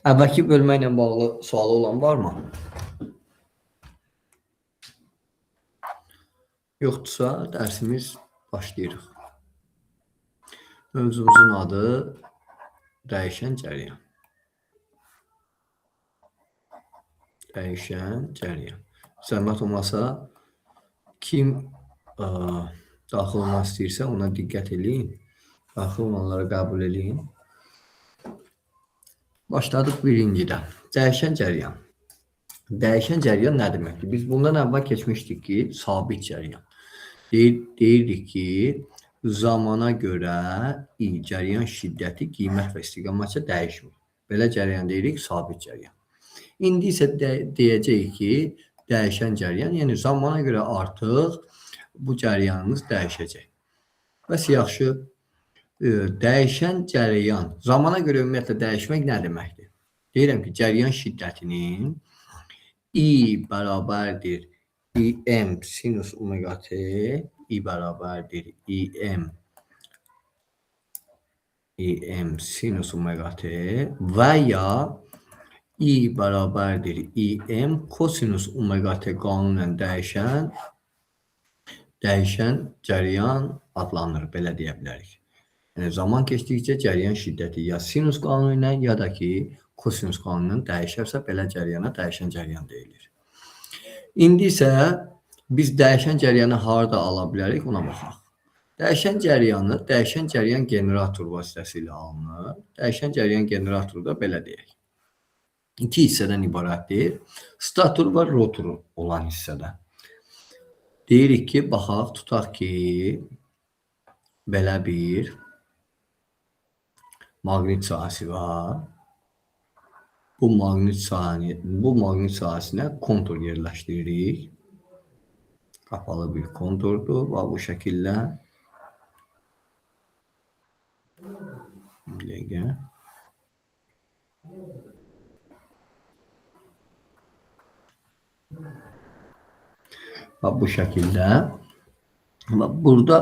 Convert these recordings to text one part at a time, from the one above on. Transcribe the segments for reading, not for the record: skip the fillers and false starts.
Əvvəlki bölmə ilə bağlı sualı olan varmı? Yoxdursa dərsimiz başlayırıq. Mövzumuzun adı dəyişən cəryan. Dəyişən cəryan. Zəhmət olmasa kim daxil olmaq istəyirsə ona diqqət edin. Daxil olanları qəbul edin. Başladıq birincidən. Dəyişən cəryan. Dəyişən cəryan nə deməkdir? Biz bundan əvvəl keçmişdik ki, sabit cəryan. Deyirdik ki, zamana görə cəryan şiddəti, qiymət və istiqamətcə dəyişmir. Belə cəryan deyirik, sabit cəryan. İndi isə deyəcəyik ki, dəyişən cəryan, yəni zamana görə artıq bu cəryanımız dəyişəcək. Bəs yaxşı, dəyişən cəryan, zamana görə ümumiyyətlə dəyişmək nə deməkdir? Deyirəm ki, cəryan şiddətinin I bərabərdir IM sinus omega t, I bərabərdir IM sinus omega t və ya I bərabərdir IM kosinus omega t qanunla dəyişən cəryan adlanır, belə deyə bilərik. Yəni, zaman keçdikcə cəryan şiddəti ya sinus qanunu ilə ya da ki, kosinus qanunu ilə dəyişərsə, belə cəryana dəyişən cəryan deyilir. İndi isə biz dəyişən cəryanı harada ala bilərik, ona baxaq. Dəyişən cəryan generator vasitəsilə alınır. Dəyişən cəryan generatoru da belə deyək. İki hissədən ibarətdir. Stator və rotor olan hissədən. Deyirik ki, baxaq, tutaq ki, belə bir maqnit sahəsi var. Bu maqnit sahəsinə kontur yerləşdiririk. Qapalı bir konturdur və bu şəkildə. Bir dəqiqə. Və bu şəkildə. Və burada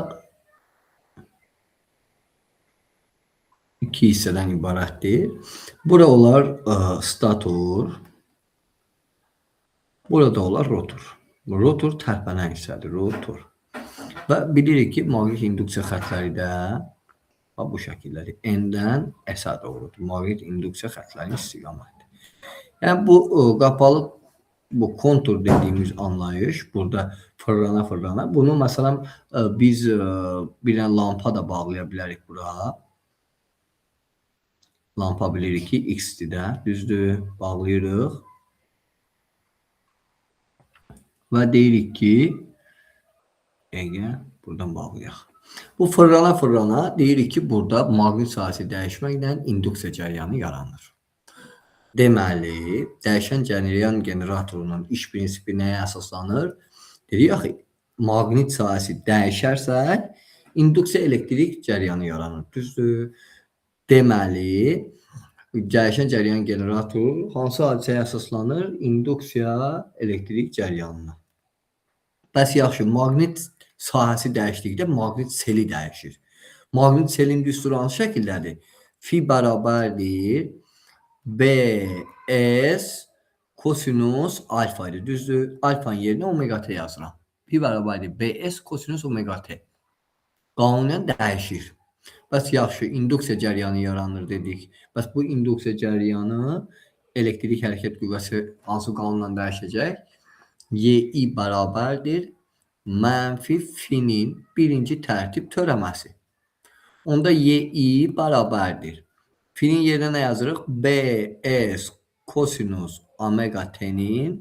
iki hissədən ibarətdir. Bura olar stator. Burada olar rotor. Rotor tərpənən hissədir. Rotor. Və bilirik ki, maqnit induksiya xətləri də bu şəkildədir. N-dən S-ə doğrudur. Maqnit induksiya xətlərinin istiqaməti. Yəni, bu qapalı bu kontur dediyimiz anlayış burada fırlana. Bunu məsələn biz bir dənə lampa da bağlaya bilərik bura. Lampa bilirik ki, X-dir də, düzdür, bağlayırıq. Və deyirik ki, buradan bağlayaq. Bu fırlana deyirik ki, burada maqnit sahəsi dəyişməklə induksiya cəryanı yaranır. Deməli, dəyişən cəryan generatorunun iş prinsipi nəyə əsaslanır? Dedik, axı, maqnit sahəsi dəyişərsə, induksiya elektrik cəryanı yaranır, düzdür. Deməli, dəyişən cəryan generatoru hansı hadisəyə əsaslanır? İnduksiya elektrik cəryanına. Bəs yaxşı, maqnit sahəsi dəyişdikdə maqnit seli dəyişir. Maqnit selin düsturu hansı şəkildədir? Fi bərabərdir BS kosinus alfa idi, düzdür. Alfanın yerinə omega t yazıram. Fi bərabərdir BS kosinus omega t. Qanunən dəyişir. Bəs yaxşı, induksiya cəryanı yaranır dedik. Bəs bu induksiya cəryanı elektrik hərəkət qüvvəsi hansı qanunla dəyişəcək? Y-i bərabərdir mənfi finin birinci tərtib törəməsi. Onda Y-i bərabərdir. Finin yerinə nə yazırıq? BS kosinus omega t-nin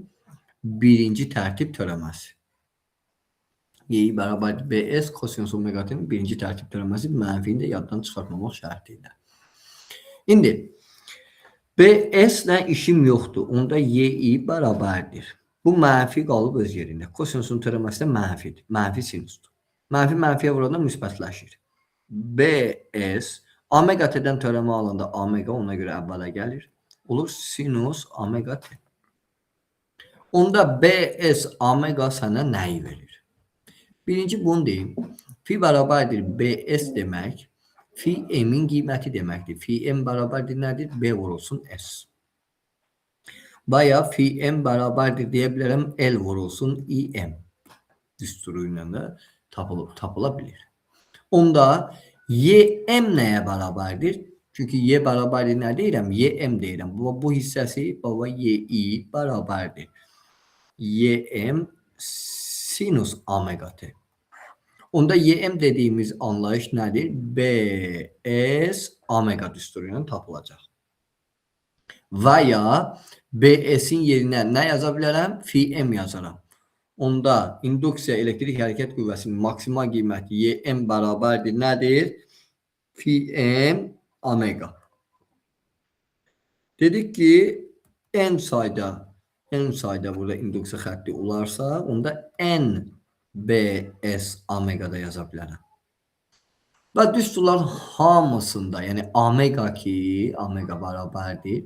birinci tərtib törəməsi. Y-i bərabərdir BS kosinus omega t-nin birinci tərtib törəməsi, mənfini də yaddan çıxartmamaq şərti ilə. İndi BS-lə işim yoxdur. Onda Y-i bərabərdir. Bu mənfi qalıb öz yerində. Kosinusun törəməsi də mənfidir. Mənfi sinusdur. Mənfi mənfiyə vuranda müsbətləşir. BS omega t-dən törəmə alanda omega ona görə əvvələ gəlir. Olur sinus omega t. Onda BS omega sənə nəyi verir? Birinci bunu deyim. Fi bərabərdir BS demək, fi m'in qiyməti deməkdir. Fi m bərabərdir nədir? B vurulsun S. Veya phi m beraberdir diyebilirim. L vurulsun im düsturuyla da tapılabilir. Onda ym neye beraberdir? Çünkü y beraberdir ne deyirəm? Ym deyirəm. Bu hissəsi baba yi beraberdir. Ym sinus omega t. Onda ym dediğimiz anlayış nedir? Bs omega düsturuyla tapılacaq. Veya bs'in yerine ne yazabilirim? Phi m yazaram. Onda induksiya elektrik hərəkət qüvvəsinin maksimal qiyməti ym bərabərdir nədir? Phi m omega. Dedik ki n sayda burada induksiya xətti olarsa, onda n bs omega da yaza bilərəm. Və düsturların hamısında, yəni omega bərabərdir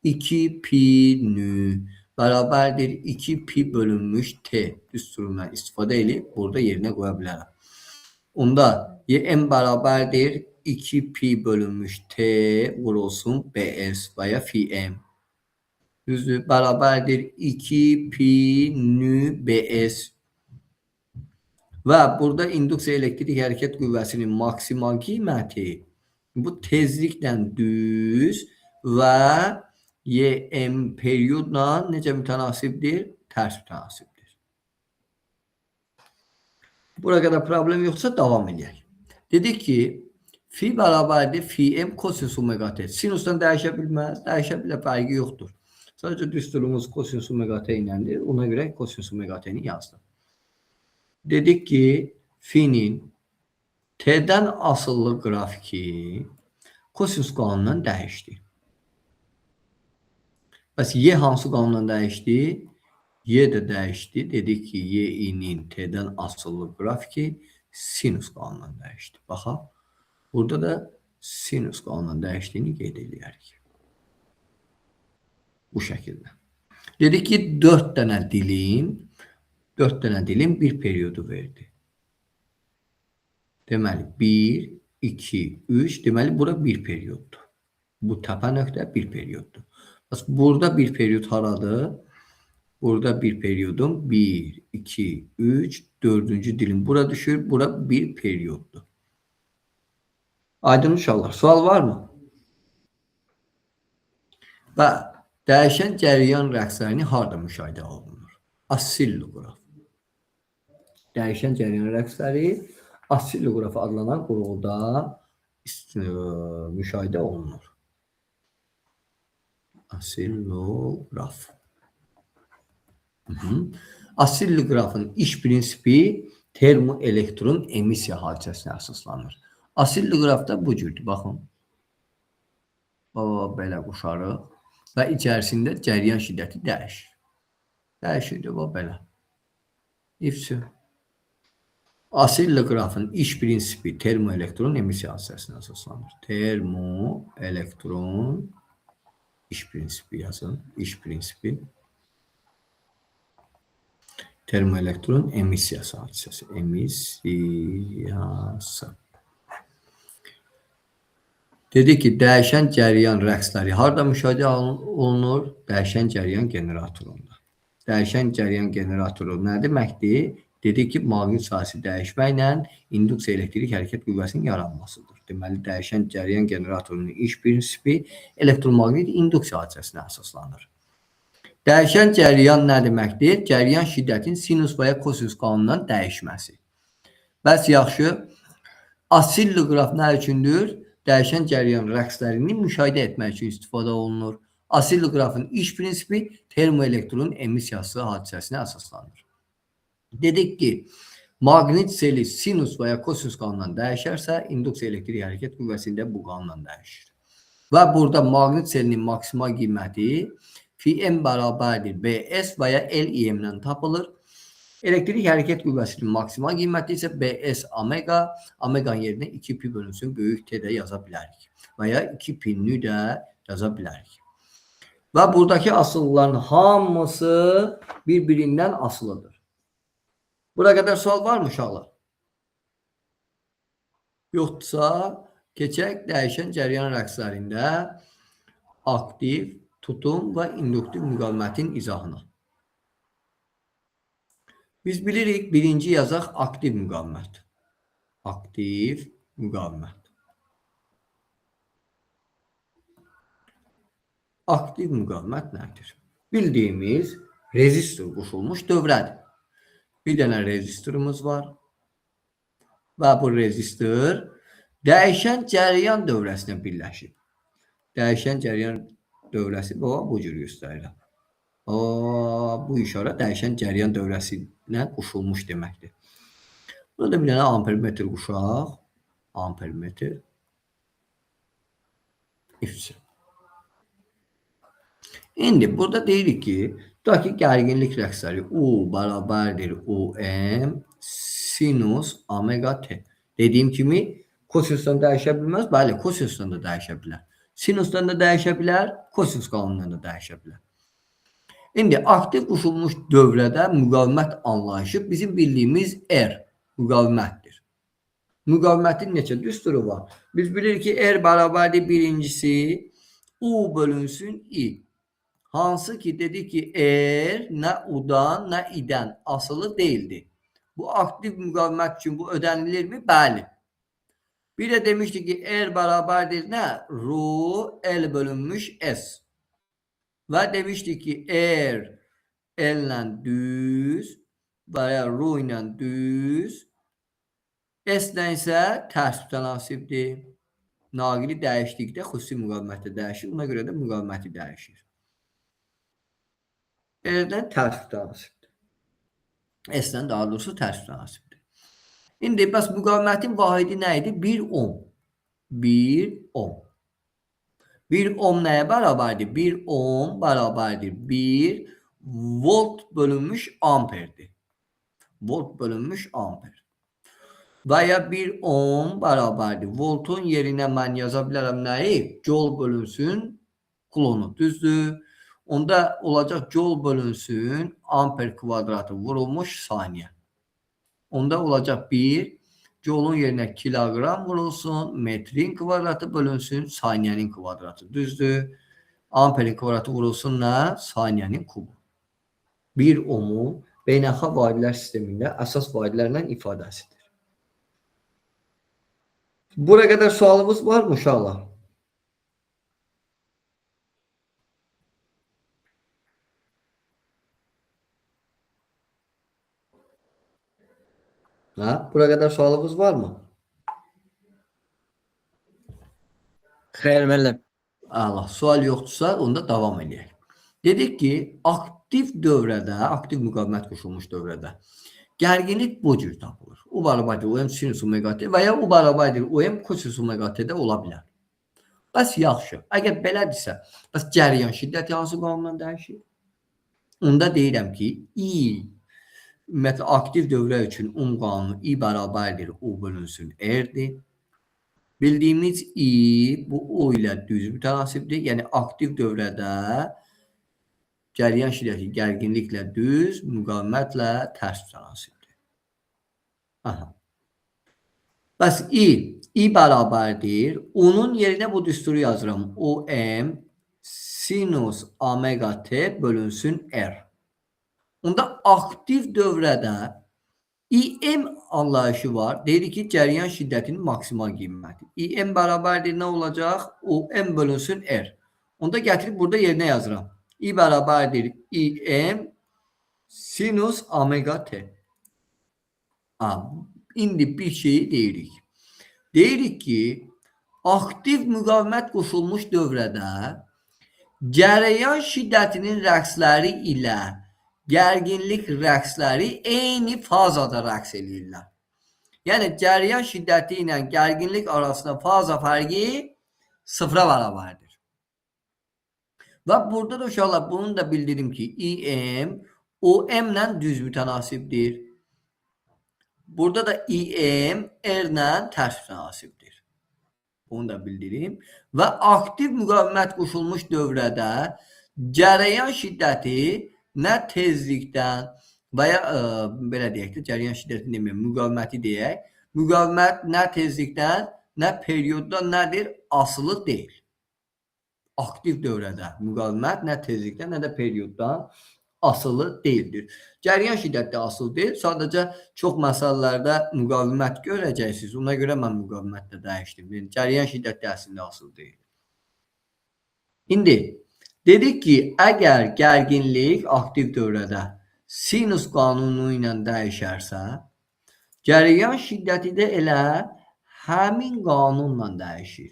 2 pi nü bərabərdir 2 pi bölünmüş t düsturundan istifadə edib burada yerinə qoya bilərəm. Onda ym bərabərdir 2 pi bölünmüş t vurulsun bs və ya phi m. Düzdür, bərabərdir 2 pi nü bs. Və burada induksiya elektrik hərəkət qüvvəsinin maksimal qiyməti bu tezliklə düz və ym periyodla necə mütənasibdir? Tərs mütənasibdir. Buraya qədər problem yoxsa davam edək. Dedik ki, phi bərabərdir phi m kosinus omega t. Sinusdan dəyişə bilməz, dəyişə bilər, fərqi yoxdur. Sadəcə düsturumuz kosinus omega t iləndir. Ona görə kosinus omega t-ni yazdım. Dedik ki, phi'nin t'dən asıllı qrafiki kosinus qanunundan dəyişdi. Bəs y hansı qanundan dəyişdi? Y də dəyişdi. Dedik ki, y'nin t'dən asıllı qrafiki sinus qanunundan dəyişdi. Baxaq, burada da sinus qanunundan dəyişdiyini qeyd edərik. Bu şəkildə. Dedik ki, 4 dənə dilim bir periyodu verdi. Deməli 1, 2, 3. Deməli bura bir periyoddur. Bu təpə nöqtə bir periyoddur. Burada bir periyod haradır? Burada bir periyodum 1, 2, 3, 4-cü dilim bura düşür. Bura bir periyoddur. Aydın uşaqlar, sual var mı? Və dəyişən cəryan rəqslərini harda müşahidə olunur? Ossilloqraf. Dəyişən cəryan rəqsləri ossilloqraf adlanan qurğuda müşahidə olunur. Ossilloqraf. Ossilloqrafın iş prinsipi termoelektron emissiya hadisəsinə əsaslanır. Ossilloqrafda bu cürdür, baxın. Belə quşarıq və içərisində cəryan şiddəti dəyişir. Dəyişirdir, belə. İfsi. Ossilloqrafın iş prinsipi termoelektron emissiya hadisəsinə əsaslanır. Termoelektron iş prinsipi yazın. İş prinsipi termoelektron emissiyası hadisəsi. Emissiyası. Dedik ki, dəyişən cəryan rəqsləri harada müşahidə olunur? Dəyişən cəryan generatorunda. Dəyişən cəryan generatoru nə deməkdir? Dedik ki, maqnit sahəsi dəyişməklə induksiya elektrik hərəkət qüvvəsinin yaranmasıdır. Deməli, dəyişən cəryan generatorunun iş prinsipi elektromaqnit induksiya hadisəsinə əsaslanır. Dəyişən cəryan nə deməkdir? Cəryan şiddətin sinus və ya kosinus qanunundan dəyişməsi. Bəs yaxşı, ossilloqraf nə üçündür? Dəyişən cəryan rəqslərini müşahidə etmək üçün istifadə olunur. Ossilloqrafın iş prinsipi termoelektron emissiyası hadisəsinə əsaslanır. Dedik ki, maqnit seli sinus və ya kosinus qanunundan dəyişərsə, induksiya elektrik hərəkət qüvvəsində bu qanundan dəyişir. Və burada maqnit selinin maksimal qiyməti phi m bərabərdir bs və ya l im-dən tapılır. Elektrik hərəkət qüvvəsinin maksimal qiyməti isə bs omega, omeganın yerinə 2 pi bölünsün böyük t-də yaza bilərik. Və ya 2 pi-ni də yaza bilərik. Və buradakı asılların hamısı bir-birindən asılıdır. Buraya qədər sual var mı uşaqlar? Yoxdursa, keçək dəyişən cəryan rəqslərində aktiv Tutum və induktiv müqavimətin izahına. Biz bilirik, birinci yazaq aktiv müqavimət. Aktiv müqavimət. Aktiv müqavimət nədir? Bildiyimiz rezistor qoşulmuş dövrədir. Bir dənə rezistorumuz var və bu rezistor dəyişən cəryan dövrəsinə birləşib. Dəyişən cəryan dövrəsi bu cür göstərirəm. Bu işarə dəyişən cəryan dövrəsinə qoşulmuş deməkdir. Burada bir dənə ampermetr quşaq. Ampermetr. İfçi. İndi burada deyirik ki, tutaq ki, gərginlik rəqsləri U bərabərdir UM sinus omega T. Dediyim kimi, kosinusdan dəyişə bilməz. Bəli, kosinusdan da dəyişə bilər. Sinusdan da dəyişə bilər, kosinus qanunundan da dəyişə bilər. İndi aktiv qoşulmuş dövrədə müqavimət anlayışı bizim bildiyimiz R müqavimətdir. Müqavimətin neçə düsturu var? Biz bilirik ki, R bərabərdir birincisi U bölünsün I. Hansı ki, dedik ki, R nə U-dan, nə I-dən asılı deyildi. Bu aktiv müqavimət üçün bu ödənilirmi? Bəli. Bir də demişdik ki, R bərabərdir nə? Rho L bölünmüş S. Və demişdik ki, R L ilə düz və ya Rho ilə düz, S ilə isə tərs mütənasibdir. Naqili dəyişdikdə xüsusi müqavimətdə dəyişir. Buna görə də müqaviməti dəyişir. R-dən tərs mütənasibdir. S-dən daha doğrusu tərs mütənasibdir. İndi bəs müqavimətin vahidi nə idi? 1 ohm. 1 ohm. 1 ohm nəyə bərabərdir? 1 ohm bərabərdir 1 volt bölünmüş amperdir. Volt bölünmüş amper. Və ya 1 ohm bərabərdir. Voltun yerinə mən yaza bilərəm nəyi? Joule bölünsün kulonu. Düzdür? Onda olacaq joule bölünsün amper kvadratı vurulmuş saniyə. Onda olacaq 1 joule'un yerinə kilogram vurulsun, metrin kvadratı bölünsün saniyənin kvadratı. Düzdür? Amperin kvadratı vurulsun nə? Saniyənin kubu. 1 ohmu beynəlxalq vahidlər sistemində əsas vahidlərlə ifadəsidir. Buraya qədər sualımız var mı uşaqlar? Buraya qədər sualımız var mı? Xeyr, müəllim. Allah, sual yoxdursa onda davam edək. Dedik ki, aktiv dövrədə, aktiv müqavimət qoşulmuş dövrədə gərginlik bu cür tapılır. U bərabərdir UM sinus omega T və ya U bərabərdir UM kosinus omega T də ola bilər. Bəs yaxşı. Əgər belədirsə, bəs cəryan şiddəti hansı qanundan dəyişir? Onda deyirəm ki, I ümumiyyətlə aktiv dövrə üçün qanunu I bərabərdir U bölünsün R'dir. Bildiyimiz I bu O ilə düz mütənasibdir. Yəni aktiv dövrədə cəryan şiddəti gərginliklə düz, müqavimətlə tərs mütənasibdir. Bəs I bərabərdir. O'nun yerinə bu düsturu yazıram. OM sinus omega T bölünsün R. Onda aktiv dövrədə İM anlayışı var. Deyirik ki, cəryan şiddətinin maksimal qiyməti. İM bərabərdir nə olacaq? OM bölünsün R. Onda gətirib burada yerinə yazıram. I bərabərdir İM sinus omega T. İndi bir şeyi deyirik. Deyirik ki, aktiv müqavimət qoşulmuş dövrədə cəryan şiddətinin rəqsləri ilə gərginlik rəqsləri eyni fazada rəqs edirlər. Yəni, cəryan şiddəti ilə gərginlik arasında faza fərqi sıfıra bərabərdir. Və burada da uşaqlar bunu da bildirim ki, İM OM ilə düz mütənasibdir. Burada da İM R ilə tərs mütənasibdir. Bunu da bildirim. Və aktiv müqavimət qoşulmuş dövrədə cəryan şiddəti nə tezlikdən və ya belə deyək də, cəryan şiddətini deməyəm, müqaviməti deyək. Müqavimət nə tezlikdən, nə perioddan nədir? Asılı deyil. Aktiv dövrədə müqavimət nə tezlikdən, nə də perioddan asılı deyildir. Cəryan şiddəti asılı deyil. Sadəcə çox məsələlərdə müqavimət görəcəksiniz. Ona görə mən müqavimətdə dəyişdim. Yəni, cəryan şiddəti əslində asılı deyil. İndi dedik ki, əgər gərginlik aktiv dövrədə sinus qanunu ilə dəyişərsə, cəryan şiddəti də elə həmin qanunla dəyişir.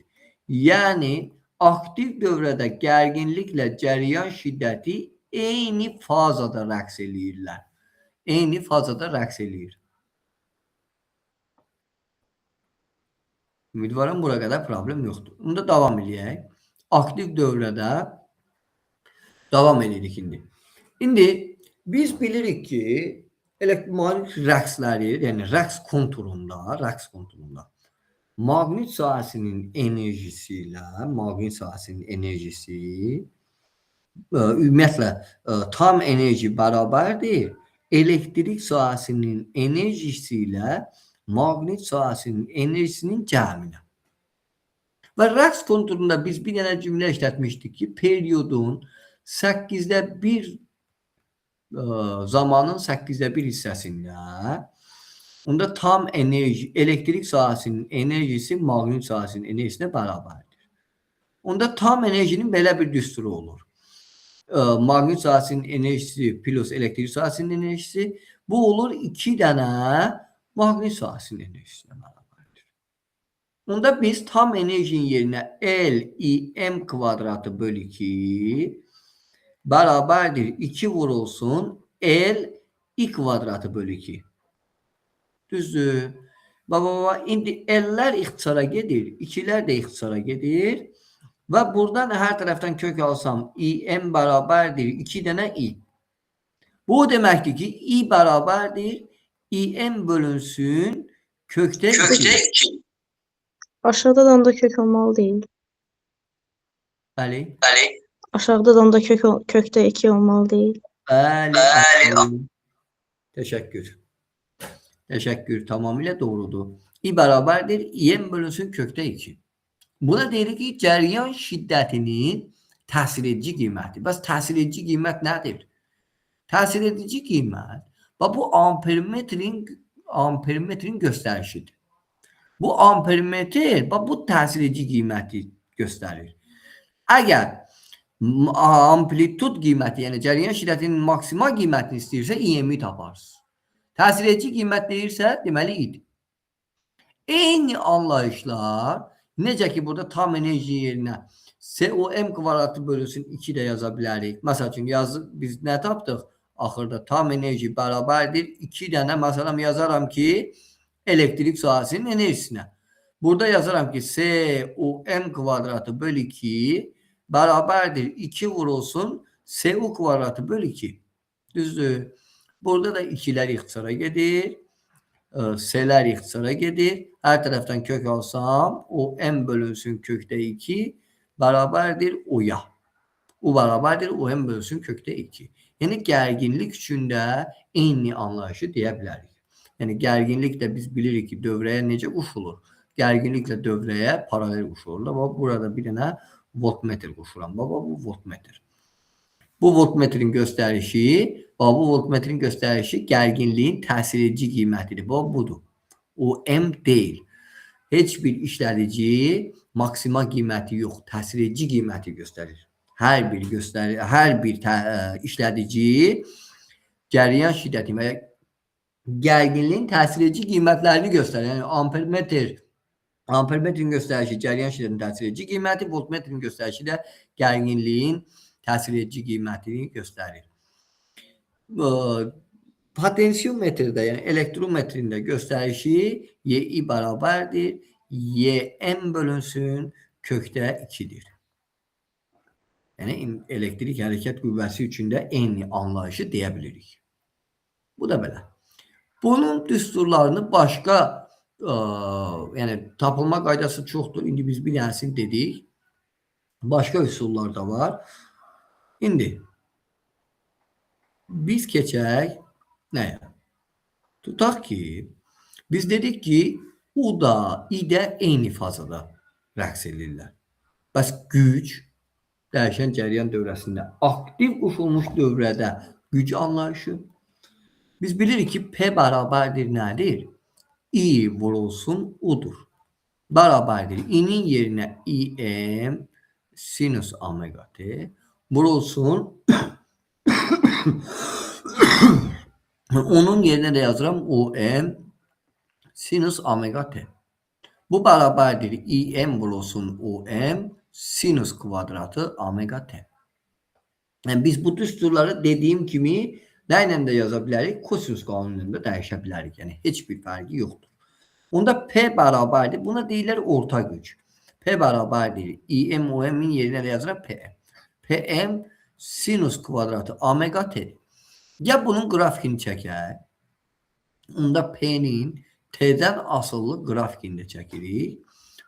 Yəni, aktiv dövrədə gərginliklə cəryan şiddəti eyni fazada rəqs eləyirlər. Eyni fazada rəqs eləyir. Ümidvarım bura qədər problem yoxdur. Onda davam eləyək. Aktiv dövrədə davam edirik indi. İndi biz bilirik ki, elektromagnetik rəqsləri, yəni rəqs konturunda maqnit sahəsinin enerjisi ilə maqnit sahəsinin enerjisi ümumiyyətlə tam enerji bərabərdir. Elektrik sahəsinin enerjisi ilə maqnit sahəsinin enerjisinin cəminə. Və rəqs konturunda biz bir dənə cümlə işlətmişdik ki, periodun 8'də 1 zamanın 8'də 1 hissəsində onda tam enerji, elektrik sahəsinin enerjisi maqnit sahəsinin enerjisinə bərabərdir. Onda tam enerjinin belə bir düsturu olur. Maqnit sahəsinin enerjisi plus elektrik sahəsinin enerjisi bu olur 2 dənə maqnit sahəsinin enerjisinə bərabərdir. Onda biz tam enerjinin yerinə L I M kvadratı bölü 2 bərabərdir 2 vurulsun L I kvadratı bölü 2. Düzdür. Baba, indi L'lər ixtisara gedir, 2'lər də ixtisara gedir. Və buradan hər tərəfdən kök alsam IM bərabərdir 2 dənə I. Bu deməkdir ki, I bərabərdir IM bölünsün kökdə 2. Aşağıdan da kök olmalı değil. Bəli. Aşağıdan da kökte 2 olmalı değil. Bəli. Təşəkkür. Təşəkkür. Tamamilə doğrudur. I bərabərdir IM bölünsün kökdə 2. Buna deyirik ki, cəryan şiddətinin təsir edici qiyməti. Bəs təsir edici qiymət nədir? Təsir edici qiymət bu ampermetrin göstərişidir. Bu ampermetr bu təsir edici qiyməti göstərir. Əgər amplitud qiyməti, yəni cəryan şiddətinin maksimal qiymətini istəyirsə, IM-i taparsınız. Təsir edici qiymət deyirsə, deməli idi. Eyni anlayışlar, necə ki, burada tam enerji yerinə COM kvadratı bölünsün 2 də yaza bilərik. Məsəl üçün, biz nə tapdıq? Axırda tam enerji bərabərdir 2 dənə, məsələn, yazaram ki, elektrik sahəsinin enerjisinə. Burada yazaram ki, COM kvadratı bölü 2 bərabərdir 2 vurulsun CO kvadratı bölü 2. Düzdür. Burada da 2'lər ixtisara gedir. S'lər ixtisara gedir. Hər tərəfdən kök alsam, o M bölünsün kökdə 2 bərabərdir O-ya. O bərabərdir o M bölünsün kökdə 2. Yəni, gərginlik üçün də eyni anlayışı deyə bilərik. Yəni, gərginlik də biz bilirik ki, dövrəyə necə qoşulur? Gərginliklə dövrəyə paralel qoşulur. Burada bir dənə voltmetr qoşuram. Bu voltmetr. Bu voltmetrin göstərişi gərginliyin təsir edici qiymətidir. Budur. O M deyil. Heç bir işlədici maksimal qiyməti yox, təsir edici qiyməti göstərir. Hər bir işlədici cəryan şiddəti və gərginliyin təsir edici qiymətlərini göstərir. Yəni ampermetrin göstərişi cəryan şiddətinin təsir edici qiyməti, voltmetrin göstərişi də gərginliyin təsir edici qiymətini göstərir. Potensiyometrdə, yəni elektrometrin də göstərişi Y bərabərdir YM bölünsün kökdə 2'dir. Yəni elektrik hərəkət qüvvəsi üçün də eyni anlayışı deyə bilirik. Bu da belə. Bunun düsturlarını başqa yəni tapılma qaydası çoxdur. İndi biz bir dənəsini dedik. Başqa üsullar da var. İndi biz keçək nəyə? Tutaq ki, biz dedik ki, U da, I də eyni fazada rəqs edirlər. Bəs güc dəyişən cəryan dövrəsində aktiv qoşulmuş dövrədə güc anlayışı. Biz bilirik ki, P bərabərdir nədir? I vurulsun U'dur. Bərabərdir. İ'nin yerinə İM sinüs omega T vurulsun. Onun yerinə də yazıram UM sinüs omega T. Bu bərabərdir İM vurulsun UM sinüs kvadratı omega T. Yəni biz bu düsturları dediyim kimi nə ilə də yaza bilərik? Kosinus qanununda dəyişə bilərik. Yəni heç bir fərqi yoxdur. Onda P bərabərdir. Buna deyirlər orta güc. P bərabərdir. İM OM'in yerinə də yazıram PM. PM sinüs kvadratı omega T. Ya bunun qrafikini çəkək. Onda P'nin T'dən asıllı grafikini də çəkirik.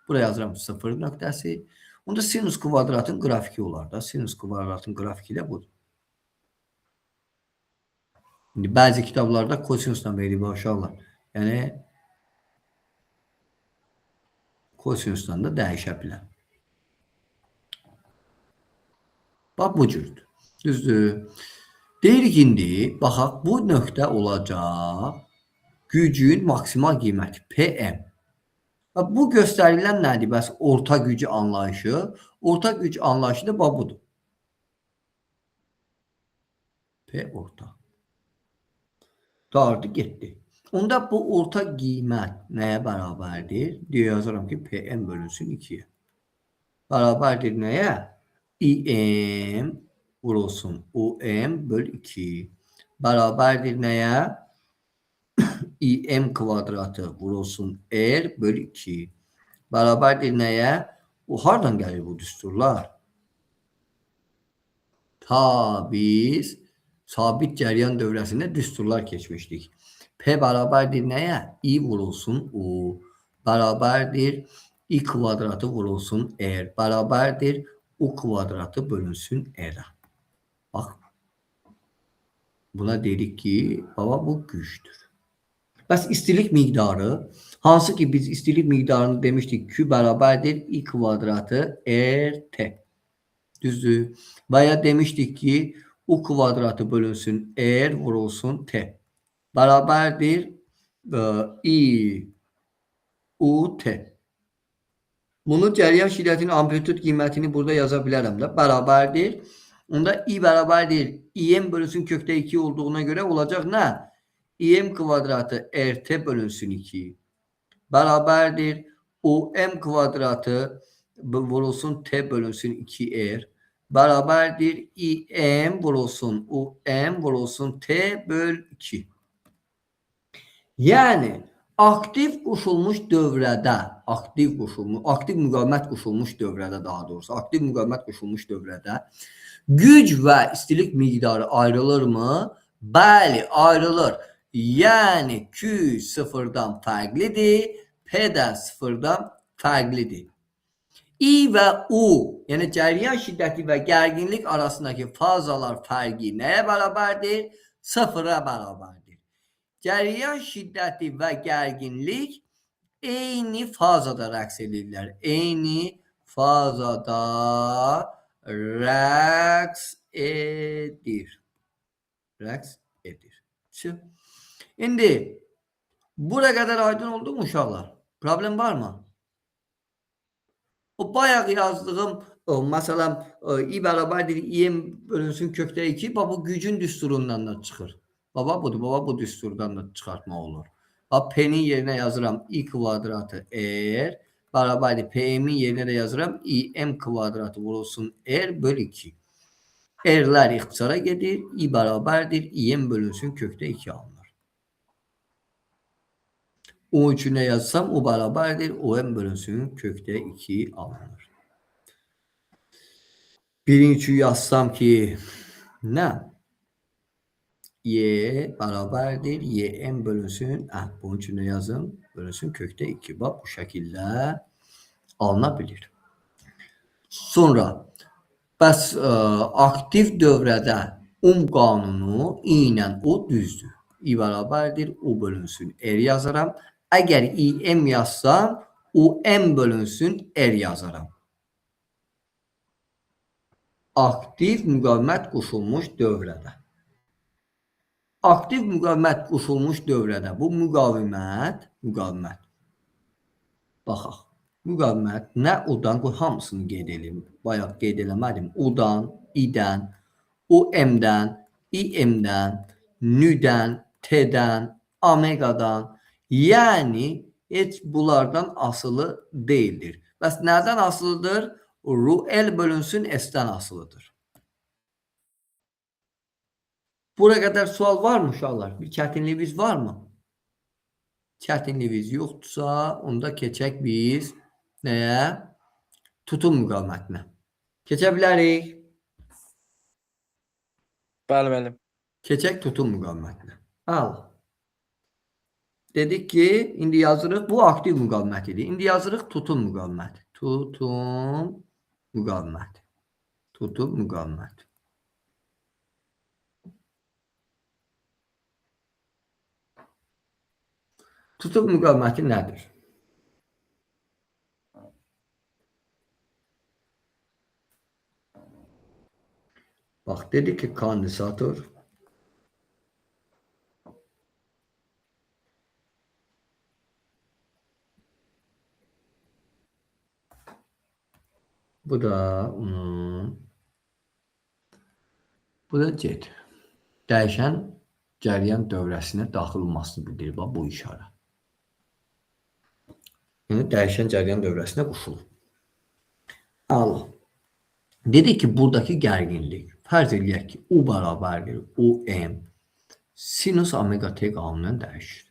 Buraya yazıram 0 nöqtəsi. Onda sinüs kvadratın qrafiki olar da. Sinüs kvadratın qrafiki də budur. İndi bəzi kitablarda kosinusla verilib uşaqlar. Yəni kosinusdan da dəyişə bilər. Bax bu cürdür. Düzdür. Deyirik indi, baxaq bu nöqtə olacaq gücün maksimal qiyməti PM. Bu göstərilən nədir? Bəs orta gücü anlayışı. Orta güc anlayışı da budur. P orta. Dardı getdi. Onda bu orta qiymət nəyə bərabərdir? Deyə yazıram ki, PM bölünsün 2-yə. Bərabərdir nəyə? İM vurulsun UM böl 2. Bərabərdir nəyə? İM kvadratı vurulsun R böl 2. Bərabərdir nəyə? O hardan gəlir bu düsturlar? Ta biz sabit cəryan dövrəsində düsturlar keçmişdik. P bərabərdir nəyə? I vurulsun U. Bərabərdir I kvadratı vurulsun R. Bərabərdir U kvadratı bölünsün R. Bax. Buna dedik ki, baba bu gücdür. Bəs istilik miqdarı, hansı ki biz istilik miqdarını demişdik Q bərabərdir I kvadratı RT. Düzdür. Və ya demişdik ki U kvadratı bölünsün R vurulsun T. Bərabərdir I U T. Bunu cəryan şiddətinin amplitud qiymətini burada yaza bilərəm də. Bərabərdir. Onda I bərabərdir. İM bölünsün kökdə 2 olduğuna görə olacaq nə? İM kvadratı RT bölünsün 2. Bərabərdir. UM kvadratı vurulsun T bölünsün 2R. Bərabərdir. İM vurulsun UM vurulsun T böl 2. Yəni aktiv qoşulmuş dövrədə, aktiv müqavimət qoşulmuş dövrədə daha doğrusu, aktiv müqavimət qoşulmuş dövrədə güc və istilik miqdarı ayrılırmı? Bəli, ayrılır. Yəni Q sıfırdan fərqlidir, P də sıfırdan fərqlidir. I və U, yəni cəryan şiddəti və gərginlik arasındakı fazalar fərqi nəyə bərabərdir? Sıfıra bərabərdir. Cəryan şiddəti və gərginlik eyni fazada rəqs edirlər. Eyni fazada rəqs edir. Rəqs edir. İndi buraya qədər aydın oldu mu uşaqlar? Problem var mı? O bayaq yazdığım məsələn I bərabərdir İM bölünsün kökdə 2 bu gücün düsturundan da çıxır. Baba budur, baba bu düsturdan da çıxartmaq olur. P'nin yerinə yazıram I kvadratı R bərabərdir. P'min yerinə də yazıram İM kvadratı vurulsun R böl 2. R'lər ixtisara gedir. I bərabərdir. İM bölünsün kökdə 2 alınır. O üçün nə yazsam o bərabərdir. OM bölünsün kökdə 2 alınır. Birinci yazsam ki nə? Y bərabərdir. YM bölünsün. Bunun üçün nə yazım? Bölünsün kökdə 2. Bax bu şəkildə alınabilir. Sonra bəs aktiv dövrədə qanunu I ilə O düzdür. I bərabərdir. O bölünsün R yazaram. Əgər İM yazsam OM bölünsün R yazaram. aktiv müqavimət qoşulmuş dövrədə. Aktiv müqavimət qoşulmuş dövrədə bu müqavimət baxaq. Müqavimət nə odan hamısını qeyd edim. Bayaq qeyd eləmədim. Odan, i-dən, OM-dən, IM-dən, nü-dən, T-dən, omeqadan, yəni heç bunlardan asılı deyildir. Bəs nədən asılıdır? L bölünsün S-dən asılıdır. Buraya qədər sual var mı uşaqlar? Bir çətinliyiniz var mı? Çətinliyiniz yoxdursa, onda keçək biz nəyə? Tutum müqavimətinə. Keçə bilərik. Bəli, müəllim. Keçək tutum müqavimətinə. Al. Dedik ki, indi yazırıq, bu aktiv müqavimət idi. İndi yazırıq tutum müqaviməti. Tutum müqaviməti. Tutum müqaviməti. Tutum müqaviməti nədir? Bax, dedik ki, kondensator bu da bu da C. Dəyişən cəryan dövrəsinə daxil olmasını bildirir bu işarə. Yəni, dəyişən cəryan dövrəsinə qoşulur. Allah. Dedik ki, buradakı gərginlik, fərz edək ki, U bərabərdir, OM, sinus omega T qanunundan dəyişir.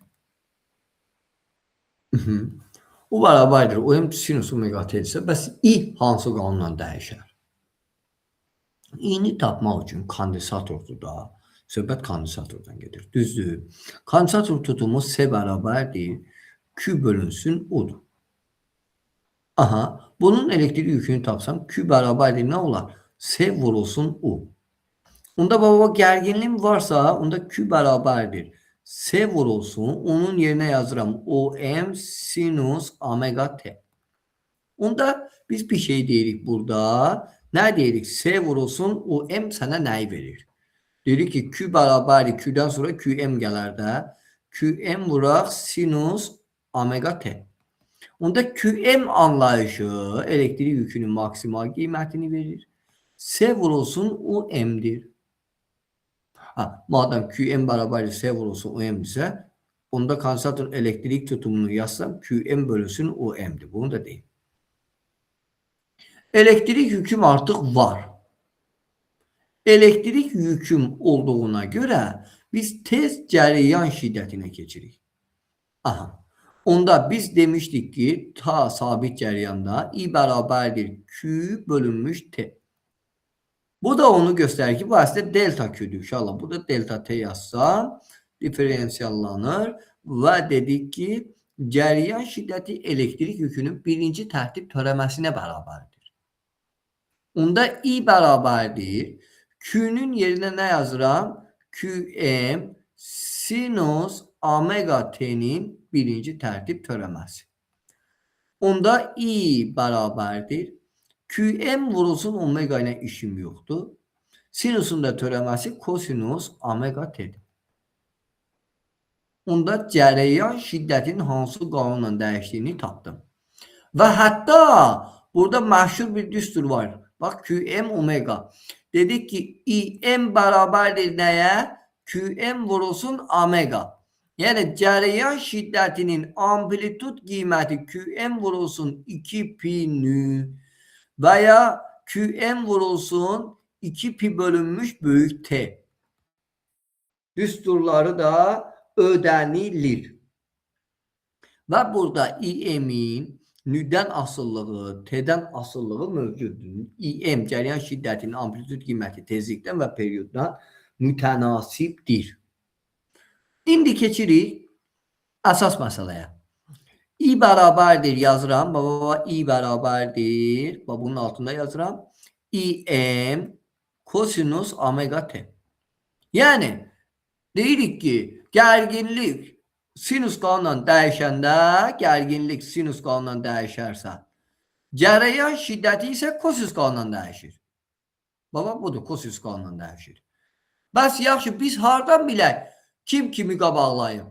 U bərabərdir, OM sinus omega T isə, bəs I hansı qanundan dəyişər? I-ni tapmaq üçün kondensatordur da, söhbət kondensatordan gedir, düzdür. Kondensator tutumu S bərabərdir, Q bölünsün U'dur. Aha, bunun elektrik yükünü tapsam Q bərabərdir, nə olar? S vurulsun U. Onda baba gərginliğim varsa, onda Q bərabərdir. S vurulsun, onun yerinə yazıram OM sinus omega T. Onda biz bir şey deyirik burada. Nə deyirik? S vurulsun, OM sənə nəyi verir? Deyirik ki, Q bərabərdir, Q'dən sonra QM gələr də. QM vuraq sinus omega T. Onda QM anlayışı elektrik yükünün maksimal qiymətini verir. S vurulsun OM'dir. Madem QM bərabərdir S vurulsun OM'dirsə, onda kondensator elektrik tutumunu yazsam QM bölünsün OM'dir. Bunu da deyim. Elektrik yüküm artıq var. Elektrik yüküm olduğuna görə biz tez cərəyan şiddətinə keçirik. Aha. Onda biz demişdik ki, ta sabit cərəyanda I bərabərdir Q bölünmüş T. Bu da onu göstərir ki, bu əslində delta Q'dur. İnşallah burada delta T yazsam diferensiyallanır və dedik ki, cərəyan şiddəti elektrik yükünün birinci tərtib törəməsinə bərabərdir. Onda I bərabərdir. Q'nun yerinə nə yazıram? QM sinus omega T'nin birinci tərtib törəməsi. Onda I bərabərdir. QM vurulsun omega ilə işim yoxdur. Sinusun da törəməsi kosinus omega T'dir. Onda cərəyan şiddətin hansı qanunla dəyişdiyini tapdım. Və hətta burada məşhur bir düstur var. Bax, QM omega. Dedik ki, IM bərabərdir nəyə? QM vurulsun omega. Yəni, cərəyan şiddətinin amplitud qiyməti QM vurulsun 2 pi nü və ya QM vurulsun 2 pi bölünmüş böyük T. Düsturları da ödənilir. Və burada IM'in nüdən asıllığı, T'dən asıllığı mövcuddur. IM cərəyan şiddətinin amplitud qiyməti tezlikdən və perioddan mütənasibdir. İndi keçirik əsas məsələyə. I bərabərdir yazıram. Baba, I bərabərdir. Bunun altında yazıram. IM kosinus omega T. Yəni, deyirik ki, gərginlik sinus qanunla dəyişəndə, gərginlik sinus qanunla dəyişərsə, cərəyan şiddəti isə kosinus qanunla dəyişir. Baba budur, kosinüs qanunan dəyişir. Bəs yaxşı, biz hardan bilək kim kimi qabaqlayıb?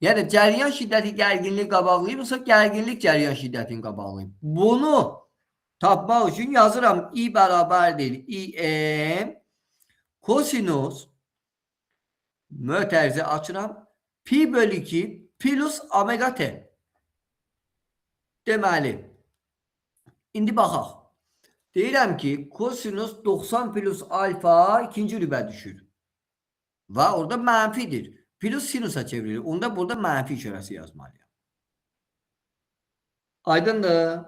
Yəni cəryan şiddəti gərginliyi qabaqlayıb, yoxsa gərginlik cəryan şiddətini qabaqlayıb? Bunu tapmaq üçün yazıram. I bərabərdir im kosinus mötərizə açıram. Pi bölü 2 plus omega t. Deməli, indi baxaq. Deyirəm ki, kosinus 90 plus alfa ikinci rübə düşür. Və orada mənfidir. Plus sinusa çevrilir. Onda burada mənfi işarəsi yazmalıyam. Aydındır.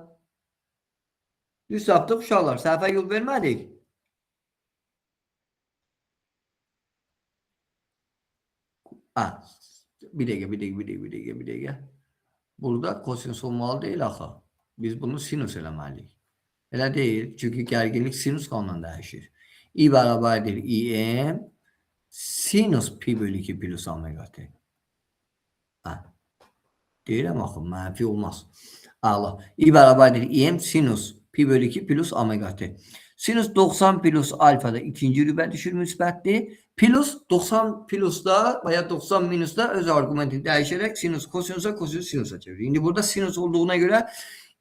Düz tapdıq uşaqlar. Səhvə yol vermədik. Bir dəqiqə. Burada kosinus olmalı deyil axı. Biz bunu sinus eləməliyik. Elə deyil. Çünki gərginlik sinus qanunan dəyişir. I bərabərdir im sinus pi bölü 2 plus omega t. Deyirəm axı, mənfi olmaz. Allah. I bərabərdir im sinus pi bölü 2 plus omega t. Sinus 90 plus alfada ikinci rübə düşür, müsbətdir. Plus 90 plusda veya 90 minusda öz argumentini dəyişərək sinus kosinusa, kosinus sinusa çevirir. İndi burada sinus olduğuna görə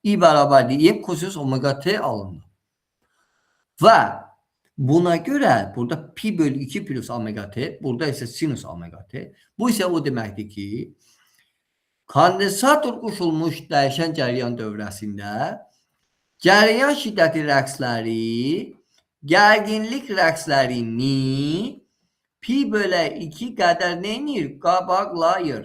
i bərabərdir im kosinus omega t alınır. Və buna görə burada pi bölü 2 plus omega t, burada isə sinus omega t. Bu isə o deməkdir ki, kondensator qoşulmuş dəyişən cəryan dövrəsində cəryan şiddəti rəqsləri gərginlik rəqslərini pi bölü 2 qədər neyinir? Qabaqlayır.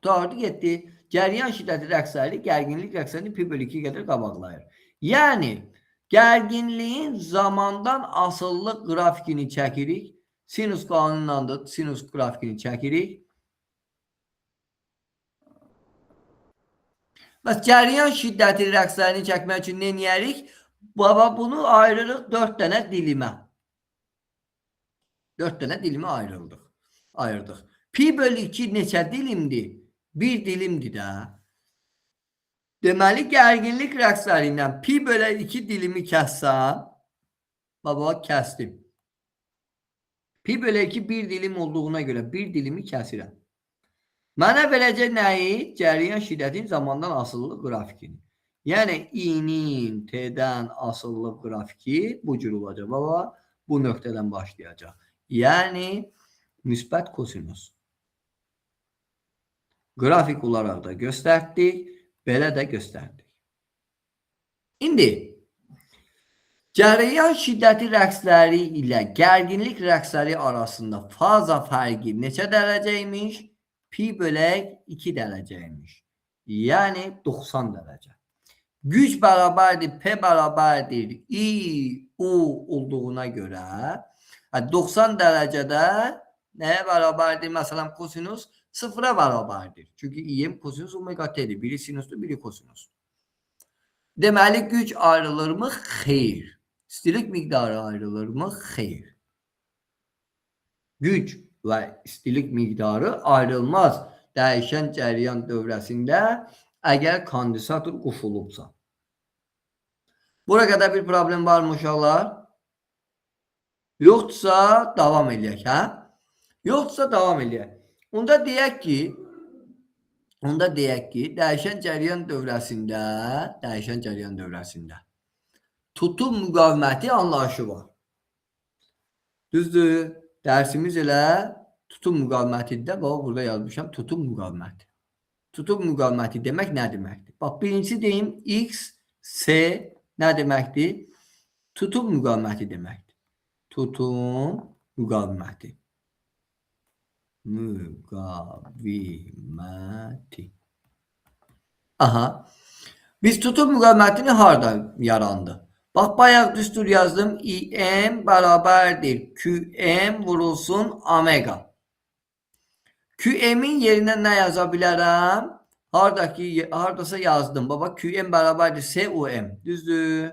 Qutardı getdi. Cəryan şiddəti rəqsləri gərginlik rəqslərini pi bölü 2 qədər qabaqlayır. Yəni, gərginliyin zamandan asıllıq qrafikini çəkirik. Sinus qanunundandır. Sinus qrafikini çəkirik. Bəs cəryan şiddəti rəqslərini çəkmək üçün nə edərik? Baba bunu ayırırıq 4 dənə dilimə. 4 dənə dilimə ayırdıq. Pi bölü 2 neçə dilimdir? 1 dilimdir də. Deməli, gərginlik rəqslərindən pi bölü 2 dilimi kəssəm, baba kəsdim. Pi bölü 2 1 dilim olduğuna görə 1 dilimi kəsirəm. Mənə verəcək nəyi? Cəryan şiddətin zamandan asıllıq qrafikini. Yəni, i-nin t-dən asıllıq qrafiki bu cür olacaq. Baba, bu nöqtədən başlayacaq. Yəni, müsbət kosinus. Qrafik olaraq da göstərdik, belə də göstərdik. İndi, cəryan şiddəti rəqsləri ilə gərginlik rəqsləri arasında faza fərqi neçə dərəcəymiş? Pi bölək 2 dərəcəymiş. Yəni 90 dərəcə. Güc bərabərdir, P bərabərdir, I, U olduğuna görə 90 dərəcədə nəyə bərabərdir? Məsələn, kosinus 0-a bərabərdir. Çünki im kosinus omega t'dir. Biri sinusdur, biri kosinus. Deməli, güc ayrılırmı? Xeyr. İstilik miqdarı ayrılırmı? Xeyr. Güc və istilik miqdarı ayrılmaz dəyişən cəryan dövrəsində əgər kondensator qoşulubsa. Bura qədər bir problem varmı uşaqlar? Yoxdursa davam eləyək, hə? Yoxdursa davam eləyək. Onda deyək ki, dəyişən cəryan dövrəsində tutum müqaviməti anlayışı var. Düzdür? Dərsimiz elə tutum müqavimətidir. Bax, burada yazmışam tutum müqaviməti. Tutum müqaviməti demək nə deməkdir? Bax, birincisi deyim, X, S nə deməkdir? Tutum müqaviməti deməkdir. Tutum müqaviməti. Aha. Biz tutum müqavimətini harada yarandı? Bax, bayaq düstur yazdım. İm bərabərdir. QM vurulsun omega. QM'in yerinə nə yaza bilərəm? Haradasa yazdım. Baba, QM bərabərdir SUM. Düzdür.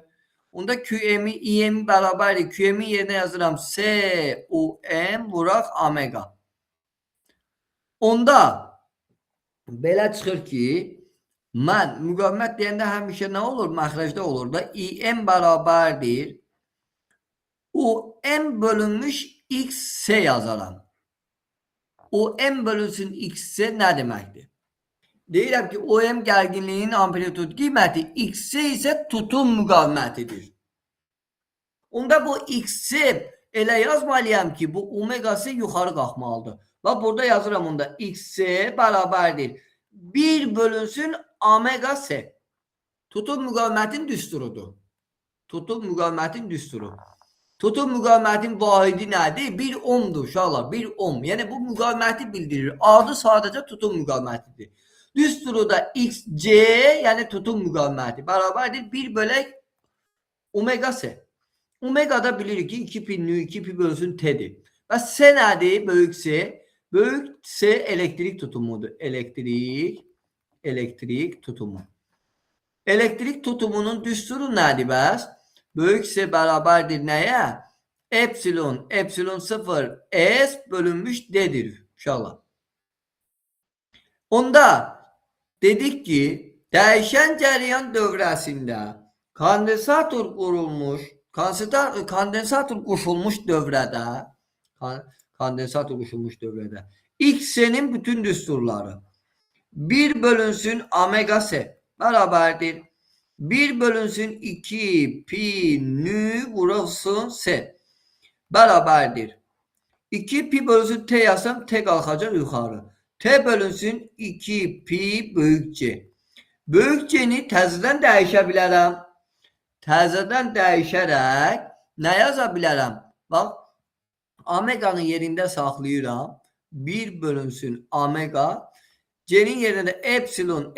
Onda QM'i, İM bərabərdir. QM'in yerinə yazıram. SUM vuraq omega. Onda belə çıxır ki, Mən müqavimət deyəndə həmişə nə olur? Məxrəcdə olur da. İm bərabərdir. O m bölünmüş x yazaram. O m bölünsün x nə deməkdir? Deyirəm ki, o m gərginliyinin amplitud qiyməti x isə tutum müqavimətidir. Onda bu x-i elə yazmalıyam ki, bu omegası yuxarı qalxmalıdır. Və burada yazıram onda x bərabərdir. 1 bölünsün omega s. Tutum müqavimətin düsturudur. Tutum müqavimətin düsturu. Tutum müqavimətin vahidi nədir? 1 ohmdur uşaqlar. 1 ohm. Yəni bu müqaviməti bildirir. Adı sadəcə tutum müqavimətidir. Düsturu da xc, yəni tutum müqaviməti bərabərdir 1 bölək omega s. Omega da bilirik ki 2 pi nü 2 pi bölünsün t'dir. Və s nədir? Böyük s. Böyük s elektrik tutumudur. Elektrik tutumu. Elektrik tutumunun düsturu nədir bəs? Böyük s bərabərdir nəyə? Epsilon 0 s bölünmüş d'dir. İnşallah. Onda dedik ki, dəyişən cəryan dövrəsində kondensator qurulmuş, kondensator qoşulmuş dövrədə x-nin bütün düsturları 1 bölünsün omega s bərabərdir. 1 bölünsün 2 pi nü vurulsun s bərabərdir. 2 pi bölünsün t yazsam t qalxacaq yuxarı. T bölünsün 2 pi böyük c. Böyük c'ni təzədən dəyişə bilərəm. Təzədən dəyişərək nə yaza bilərəm? Bax, omeganın yerində saxlayıram. 1 bölünsün omega. C'nin yerində epsilon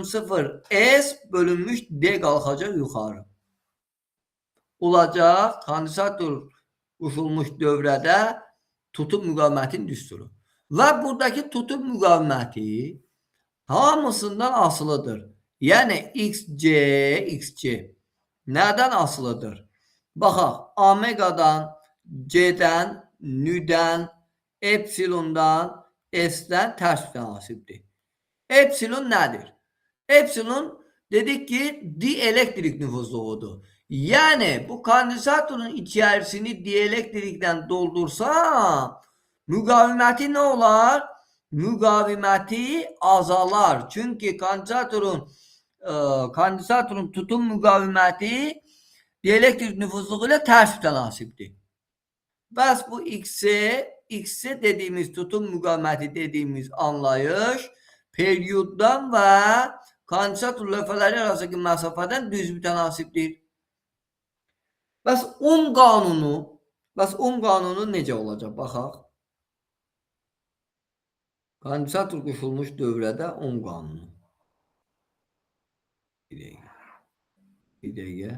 0 s bölünmüş d qalxacaq yuxarı. Olacaq kondensator qoşulmuş dövrədə tutum müqavimətin düsturu. Və buradakı tutum müqaviməti hamısından asılıdır. Yəni xc nədən asılıdır? Baxaq, omegadan, c'dən, nüdən, epsilondan, s'dən tərs münasibdir. Epsilon nədir? Epsilon dedik ki dielektrik nüfuzluğudur. Yəni bu kondensatorun içərisini dielektrikdən doldursam müqaviməti nə olar? Müqaviməti azalar. Çünki kondensatorun tutum müqaviməti dielektrik nüfuzluğu ilə tərs münasibdir. Bəs bu x dediğimiz tutum müqaviməti dediğimiz anlayış periyoddan və kondensator lövhələri arasındakı məsafədən düz mütənasibdir. Bəs Ohm qanunu necə olacaq? Baxaq. Kondensator qoşulmuş dövrədə Ohm qanunu. Bir dəqiqə.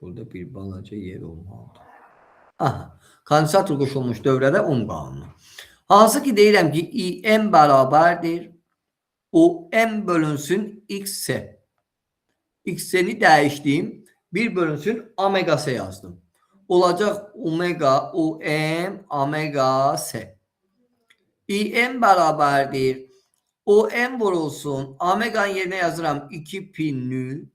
Burada bir balaca yer olmalıdır. Aha. Kondensator qoşulmuş dövrədə Ohm qanunu. Hansı ki deyirəm ki im bərabərdir. O m bölünsün x. X-ni dəyişdim. 1 bölünsün omega s yazdım. Olacaq omega o m omega s. im bərabərdir. O m vurulsun. Omeganın yerinə yazıram 2 pi nü.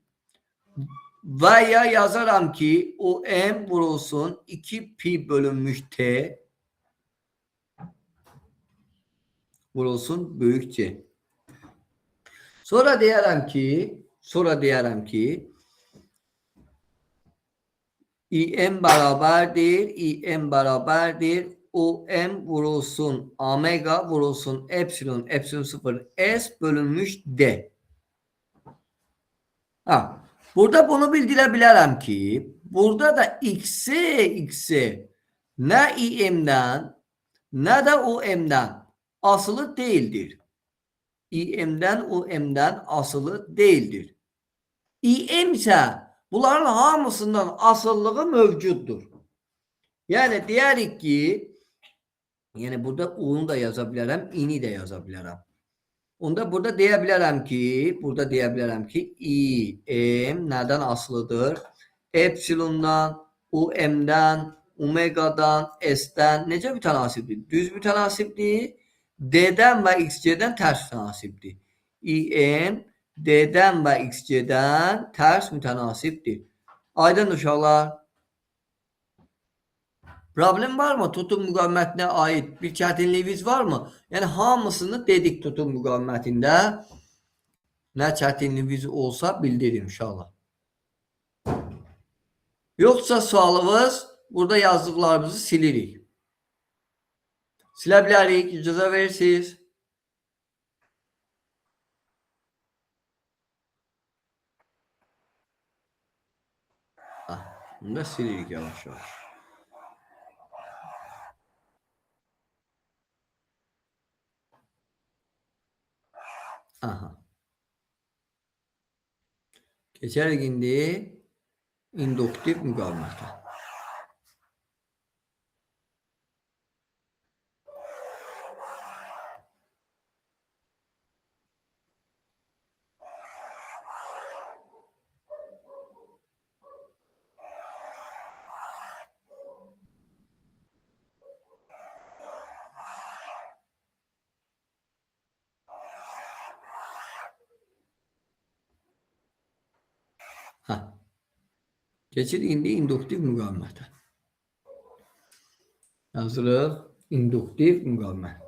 Və ya yazaram ki o m vurulsun 2 pi bölünmüş t. Vurulsun böyük c. Sonra deyərəm ki im bərabərdir. O m vurulsun omega vurulsun epsilon 0 s bölünmüş d. Burada bunu bildirə bilərəm ki burada da x nə imdən nə də o m'dən asılı değildir. İm'dən o m'dən asılı değildir. İm ise bunların hamısından asıllığı mövcuddur. Yani deyərik ki yəni burada u'nu da yaza bilərəm, i'ni də yaza bilərəm. Onda burada deyə bilərəm ki im nədən asılıdır? Epsilondan, o'm'dən, omegadan, s'dən necə mütənasibdir? Düz mütənasibdir. D'dən və xc'dən tərs mütənasibdir. İn D'dən və XC-dən tərs mütənasibdir. Aydın uşaqlar. Problem var mı? Tutum müqavimətinə aid bir çətinliyiniz var mı? Yəni hamısını dedik tutum müqavimətində. Nə çətinliyiniz olsa bildirin inşallah. Yoxsa sualınız burada yazdıqlarımızı silirik. Silə bilərik, icazə verirsiniz. Bunu da silirik yavaş yavaş. Aha. Keçərik indi induktiv müqavimətə. Keçirik indi induktiv müqavimətə. Yazırıq induktiv müqavimət.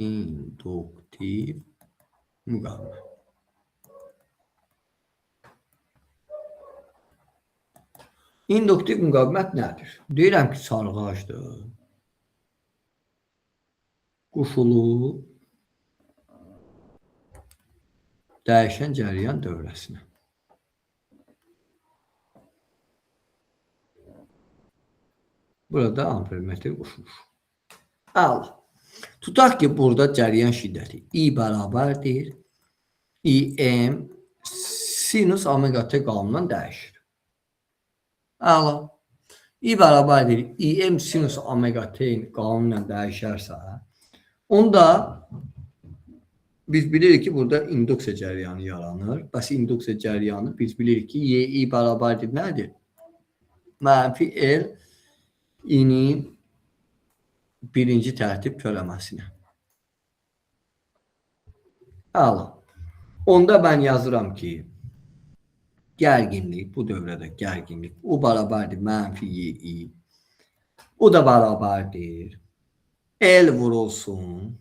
İnduktiv müqavimət. İnduktiv müqavimət nədir? Deyirəm ki, sarğacdır. Qoşulu dəyişən cəryan dövrəsinə. Burada ampermetr qoşulur. Əla. Tutaq ki, burada cəryan şiddəti I bərabərdir. İm sinus omega t qanunundan dəyişir. Əla. I bərabərdir. İm sinus omega t qanunundan dəyişərsə, onda biz bilirik ki, burada induksiya cəryanı yaranır. Bəs induksiya cəryanı biz bilirik ki, Y bərabərdir nədir? Mənfi L İ'nin birinci tərtib törəməsinə. Əla. Onda mən yazıram ki, gərginlik, bu dövrədə gərginlik, o bərabərdir mənfi Y. O da bərabərdir. L vurulsun.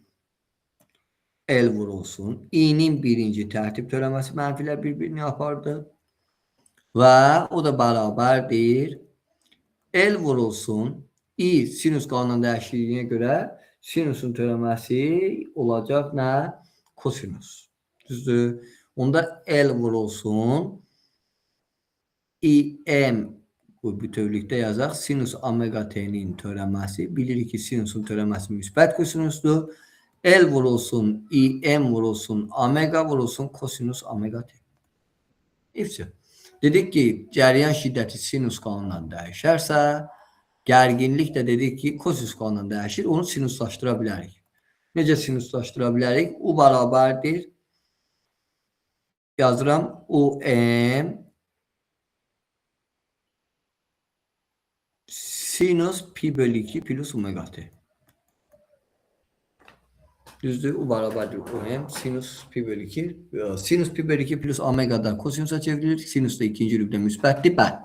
L vurulsun. İ'nin birinci tərtib törəməsi mənfilər bir-birini apardı. Və o da bərabərdir. L vurulsun. I sinus qanunundan dəyişikliyinə görə sinusun törəməsi olacaq nə? Kosinus. Düzdür. Onda L vurulsun. İm bu bütövlükdə yazaq. Sinus omega t'nin törəməsi. Bilirik ki, sinusun törəməsi müsbət kosinusdur. L vurulsun. İm vurulsun. Omega vurulsun. Kosinus omega t. Hepsi. Dedik ki, cəryan şiddəti sinus qanunundan dəyişərsə, gərginlik də dedik ki, kosinus qanunundan dəyişir. Onu sinuslaşdıra bilərik. Necə sinuslaşdıra bilərik? U bərabərdir. Yazıram. UM sinus pi bölü 2 plus omega t. Düzdür. U bərabərdir. UM sinus pi bölü 2. Sinus pi bölü 2 plus omega'dan kosinusa çevrilir. Sinus da ikinci rübdə müsbətdir. Bəli.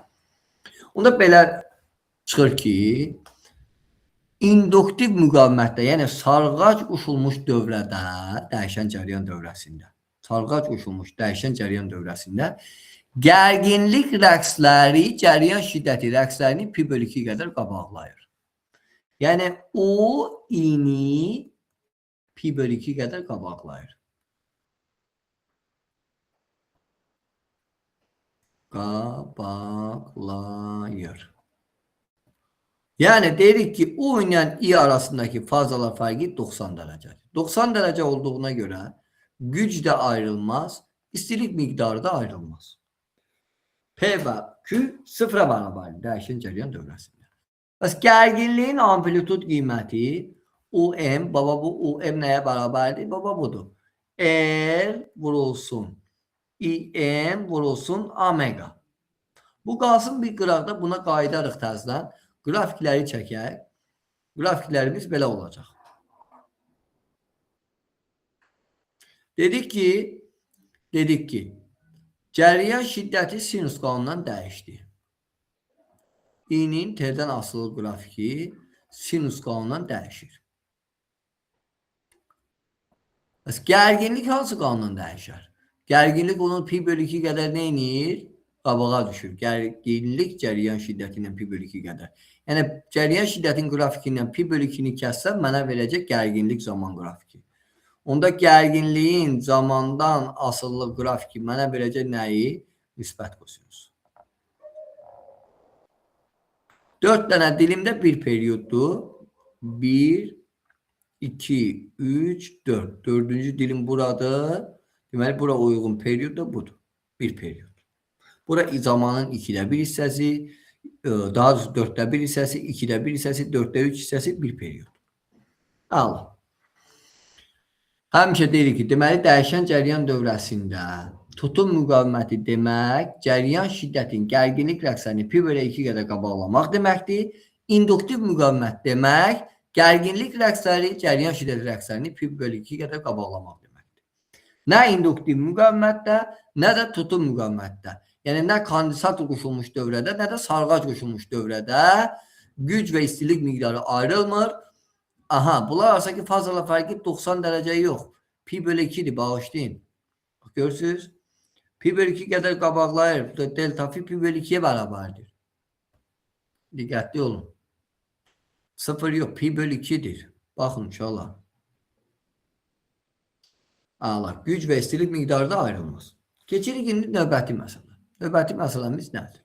Onda belə çıxır ki, induktiv müqavimətdə, yəni sarğac qoşulmuş dövrədə, dəyişən cəryan dövrəsində, sarğac qoşulmuş dəyişən cəryan dövrəsində gərginlik rəqsləri, cəryan şiddəti rəqslərini pi bölü 2 qədər qabaqlayır. Yəni, o ini pi bölü 2 qədər qabaqlayır. Qabaqlayır. Yəni, deyirik ki, U ilə I arasındakı fazalar fərqi 90 dərəcədir. 90 dərəcə olduğuna görə güc də ayrılmaz, istilik miqdarı da ayrılmaz. P və Q sıfıra bərabərdir dəyişən cəryan dövrəsində. Bəs gərginliyin amplitud qiyməti UM, baba bu UM nəyə bərabərdir? Baba budur. L vurulsun. İM vurulsun omega. Bu qalsın bir qıraqda, buna qayıdarıq təzdən. Qrafikləri çəkək. Qrafiklərimiz belə olacaq. Dedik ki cəryan şiddəti sinus qanunundan dəyişdi. İ'nin T'dən asılı qrafiki sinus qanunundan dəyişir. Bəs gərginlik hansı qanundan dəyişər? Gərginlik onun pi bölü 2 qədər nə edir? Qabağa düşür. Gərginlik cəryan şiddəti ilə pi bölü 2 qədər. Yəni cəryan şiddətin qrafikindən pi bölü 2-ni kəssəm mənə verəcək gərginlik zaman qrafiki. Onda gərginliyin zamandan asılı qrafiki mənə verəcək nəyi? Müsbət kosinus. 4 dənə dilimdə bir perioddur. 1, 2, 3, 4. Dördüncü dilim buradır. Deməli, bura uyğun periyod da budur. Bir periyod. Bura zamanın 2'də 1 hissəsi, daha doğrusu 4'də 1 hissəsi, 2'də 1 hissəsi, 4'də 3 hissəsi bir periyod. Allah. Həmişə deyirik ki, deməli, dəyişən cəryan dövrəsində tutum müqaviməti demək, cəryan şiddətin gərginlik rəqsəni pi bölü 2 qədər qabaqlamaq deməkdir. İnduktiv müqavimət demək, gərginlik rəqsləri, cəryan şiddəti rəqslərini pi bölü 2 qədər qabaqlamaq deməkdir. Nə induktiv müqavimətdə, nə də tutum müqavimətdə. Yəni, nə kondensator qoşulmuş dövrədə, nə də sarğac qoşulmuş dövrədə güc və istilik miqdarı ayrılmır. Aha, bunlar arasındakı fazalar fərqi 90 dərəcə yox. Pi bölü 2'dir, bağışlayın. Görürsünüz? Pi bölü 2 qədər qabaqlayır. Delta fi pi bölü 2'ye bərabərdir. Diqqətli olun. 0 yox, pi bölü 2'dir. Baxın inşallah. Allah, güc və istilik miqdarı da ayrılmaz. Keçirik indi növbəti məsələ. Növbəti məsələmiz nədir?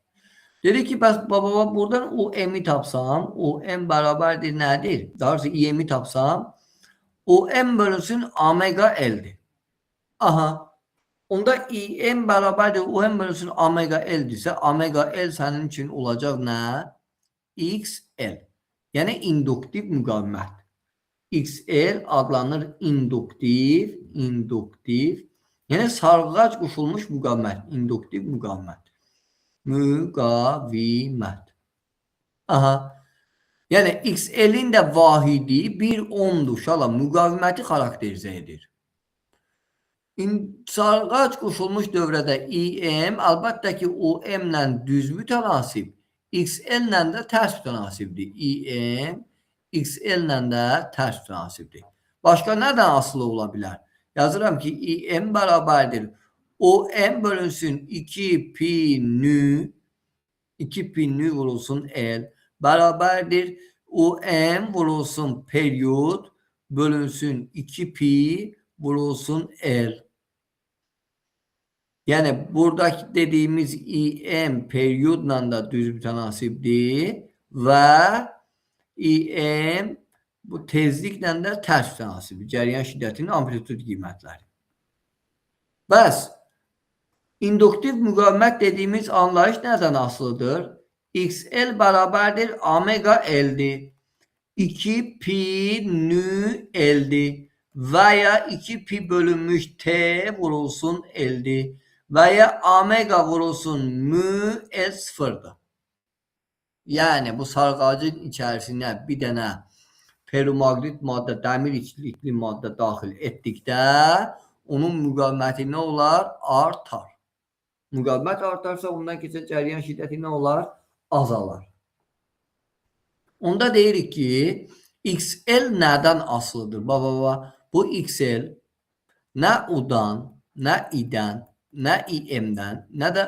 Dedik ki, bəs baba buradan UM-i tapsam, UM bərabərdir nədir? Daha doğrusu IM-i tapsam, UM bölünsün omega L'dir. Aha. Onda IM bərabərdir UM bölünsün omega L'dirsə, omega L sənin üçün olacaq nə? XL. Yəni induktiv müqavimət. XL adlanır induktiv. Yəni sarğac qoşulmuş müqavimət. İnduktiv müqavimət. Müqavimət. Aha. Yəni XL-in də vahidi 1 ohmdur. Uşaqlar, müqaviməti xarakterizə edir. Sarğac qoşulmuş dövrədə IM əlbəttə ki OM-lə düz mütənasib, XL-lə də tərs mütənasibdir. IM XL-lə də tərs mütənasibdir. Başqa nədən asılı ola bilər? Yazıram ki IM bərabərdir. OM bölünsün 2 pi nü, 2 pi nü vurulsun L bərabərdir. OM vurulsun periyod bölünsün 2 pi vurulsun L. Yəni buradakı dediyimiz IM periyodla da düz mütənasibdir və IM bu tezliklə də tərs mütənasibdir. Cəryan şiddətinin amplitud qiymətləri. Bəs induktiv müqavimət dediyimiz anlayış nədən asılıdır? XL bərabərdir omega L'dir. 2 pi nü L'dir. Və ya 2 pi bölünmüş T vurulsun L'dir. Və ya omega vurulsun mü L sıfırdır. Yəni bu sarğacın içərisinə bir dənə feromaqnit maddə, dəmir içlikli maddə daxil etdikdə onun müqaviməti nə olar? Artar. Müqavimət artarsa ondan keçən cəryan şiddəti nə olar? Azalar. Onda deyirik ki XL nədən asılıdır? Baba, bu XL nə U-dan, nə I-dən, nə IM-dən, nə də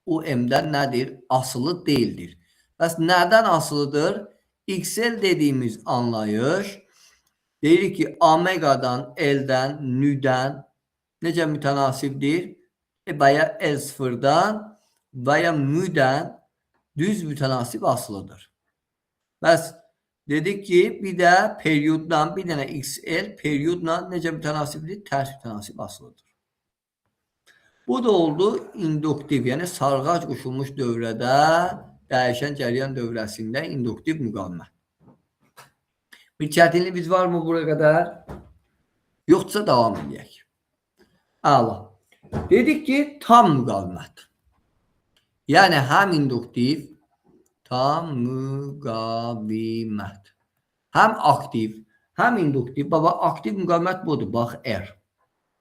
UM-dən nədir? Asılı deyildir. Bəs nədən asılıdır? XL dediyimiz anlayış deyirik ki omegadan, L-dən, nü-dən necə mütənasibdir? Və ya L0-dan və ya mü-dən düz mütənasib asılıdır. Bəs dedik ki bir də periyoddan bir dənə XL periyodla necə mütənasibdir? Tərs mütənasib asılıdır. Bu da oldu induktiv, yəni sarğac qoşulmuş dövrədə dəyişən cəryan dövrəsində induktiv müqavimət. Bir çətinliğimiz var mı buraya qədər? Yoxsa davam edək. Əla. Dedik ki tam müqavimət. Yəni həm induktiv, tam müqavimət. Həm aktiv, həm induktiv. Baba aktiv müqavimət budur. Bax R.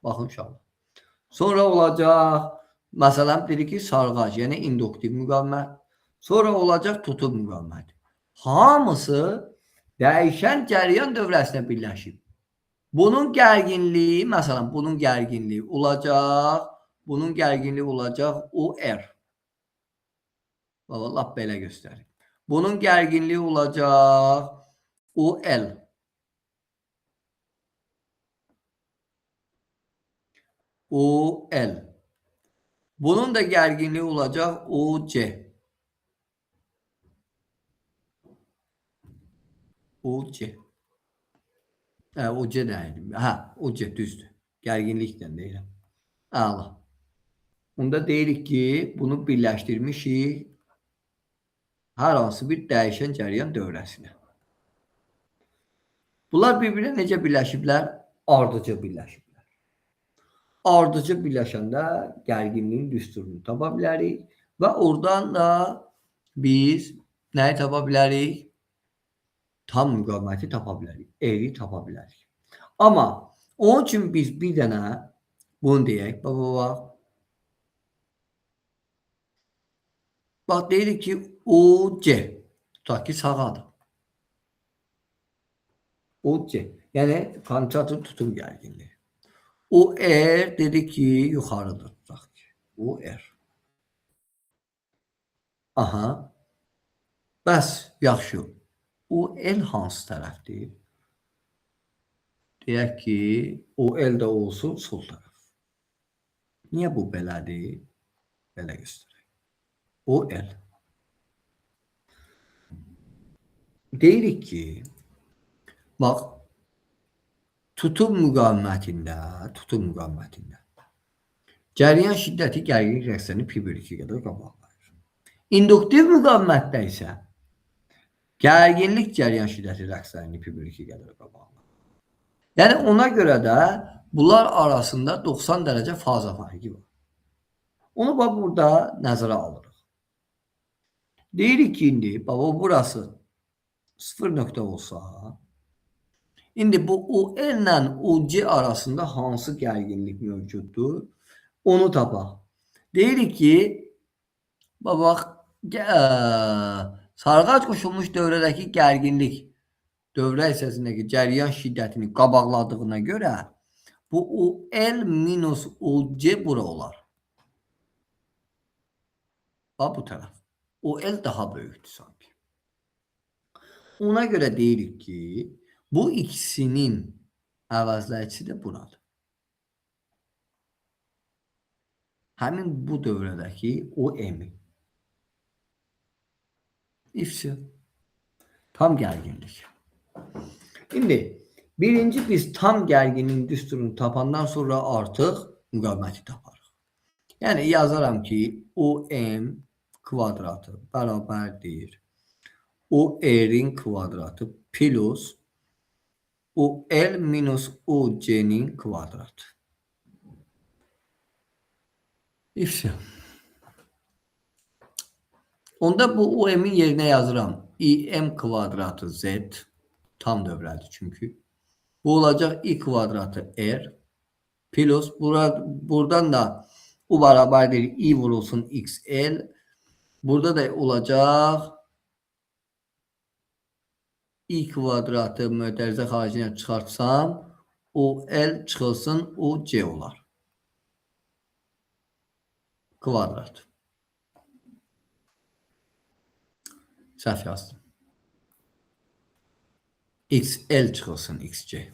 Baxın uşaqlar. Sonra olacaq, məsələn, dedik ki, sarğac, yəni induktiv müqavimət. Sonra olacaq tutum müqaviməti. Hamısı dəyişən cəryan dövrəsinə birləşib. Bunun gərginliyi, məsələn, bunun gərginliyi olacaq UR. Lap belə göstərir. Bunun gərginliyi olacaq UL. UL. Bunun da gərginliği olacaq UC. UC. UC deyildim. UC düzdür. Gərginlikdən deyirəm. Əla. Bunda deyirik ki, bunu birləşdirmişik hər hansı bir dəyişən cəryan dövrəsinə. Bunlar bir-birinə necə birləşiblər? Ardıcıl birləşiblər. Ardıcıl birləşəndə gərginliyin düsturunu tapa bilərik və oradan da biz nəyi tapa bilərik? Tam müqaviməti tapa bilərik. Eri tapa bilərik. Amma onun üçün biz bir dənə bunu deyək. Bax deyirik ki UC. Tutaq ki sağadır. UC. Yəni kondensator tutum gərginliyi. UR dedik ki yuxarıdır. Tutaq ki UR. Aha. Bəs yaxşı. UL hansı tərəfdir? Deyək ki UL də olsun sol tərəf. Niyə bu belədir? Belə göstərək. UL. Deyirik ki bax tutum müqavimətində cəryan şiddəti gərginlik rəqslərini pi/2 qədər qabaqlayır. İnduktiv müqavimətdə isə gərginlik cəryan şiddəti rəqslərini pi/2 qədər qabaqlayır. Yəni ona görə də bunlar arasında 90 dərəcə faza fərqi var. Onu bax burada nəzərə alırıq. Deyirik ki indi bax burası 0 nöqtə olsa, indi bu UL ilə UC arasında hansı gərginlik mövcuddur? Onu tapaq. Deyirik ki bax sarğac qoşulmuş dövrədəki gərginlik dövrə hissəsindəki cəryan şiddətini qabaqladığına görə bu UL minus UC bura olar. Bax bu tərəf. UL daha böyükdür sanki. Ona görə deyirik ki bu ikisinin əvəzləyicisi də buradır. Həmin bu dövrədəki OM. İfsi. Tam gərginlik. İndi birinci biz tam gərginliyin düsturunu tapandan sonra artıq müqaviməti taparıq. Yəni yazaram ki OM kvadratı bərabərdir OR'in kvadratı plus OL minus OC'nin kvadratı. İfsi. Onda bu OM'in yerine yazıram. İM kvadratı Z tam dövrədir çünkü. Bu olacak I kvadratı R plus buradan da U beraberdir I vurulsun XL. Burada da olacak I kvadratı mötərizə xaricinə çıxartsam OL çıxılsın OC olar. Kvadrat. Səhv yazdım. XL çıxılsın XC.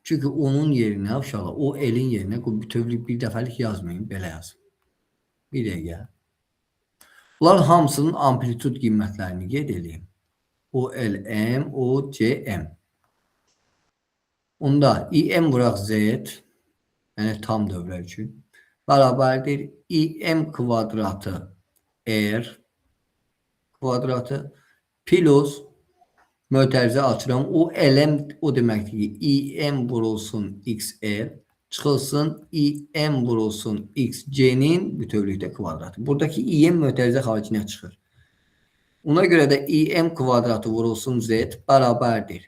Çünki onun yerinə uşaqlar o L'in yerinə bütövlük bir dəfəlik yazmayın, belə yazın. Bir dəqiqə. Bunların hamısının amplitud qiymətlərini qeyd edeyim. OLM, OCM. Onda IM vuraq Z, yəni tam dövrə üçün, bərabərdir IM kvadratı R kvadratı plus mötərizə açıram. O LM o deməkdir ki IM vurulsun XL çıxılsın IM vurulsun XC'nin bütövlükdə kvadratı. Buradakı IM mötərizə xaricinə çıxır. Ona görə də IM kvadratı vurulsun Z bərabərdir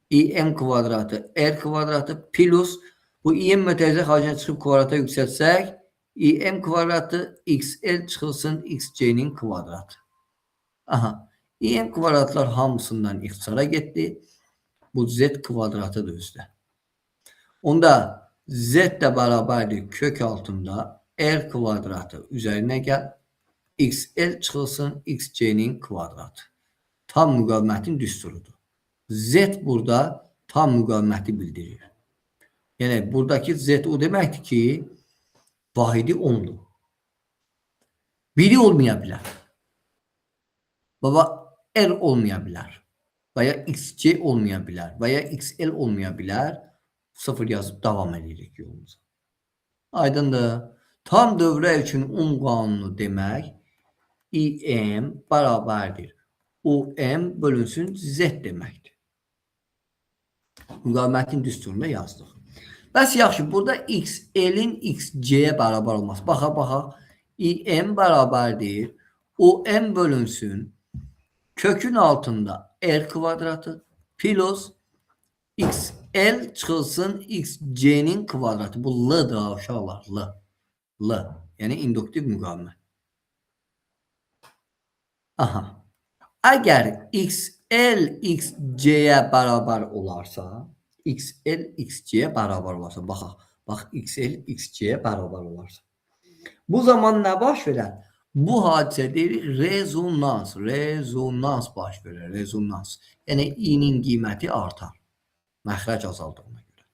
IM kvadratı R kvadratı plus Bu im mötərizə xaricine çıxıb kvadrata yüksəltsək, im kvadratı xl çıxılsın xc-nin kvadratı. Aha, im kvadratlar hamısından ixtisara getdi. Bu z kvadratıdır özdə. Onda z də bərabərdir kök altında r kvadratı üzərinə gəl. xl çıxılsın xc-nin kvadratı. Tam müqavimətin düsturudur. Z burada tam müqaviməti bildirir. Yəni buradakı z o deməkdir ki, vahidi 10'dur. Biri olmaya bilər. Baba r olmaya bilər. Veya xc olmaya bilər. Veya xl olmaya bilər. 0 yazıb davam edirik yolumuza. Aydındır. Tam dövrə üçün qanunu demək im bərabərdir. Um bölünsün z deməkdir. Müqavimətin düsturunda yazdıq. Bəs yaxşı, burada xl-in xc-yə bərabər olması. Baxaq. im bərabərdir. Um bölünsün kökün altında r kvadratı plus xl çıxılsın xc-nin kvadratı. Bu l-dır uşaqlar. L. Yəni induktiv müqavimət. Aha. Əgər xl xc-yə bərabər olarsa, baxaq. Bax, xl xc-yə bərabər olarsa. Bu zaman nə baş verər? Bu hadisə deyirik rezonans. Rezonans baş verir. Rezonans. Yəni i-nin qiyməti artar. Məxrəc azaldığına görə.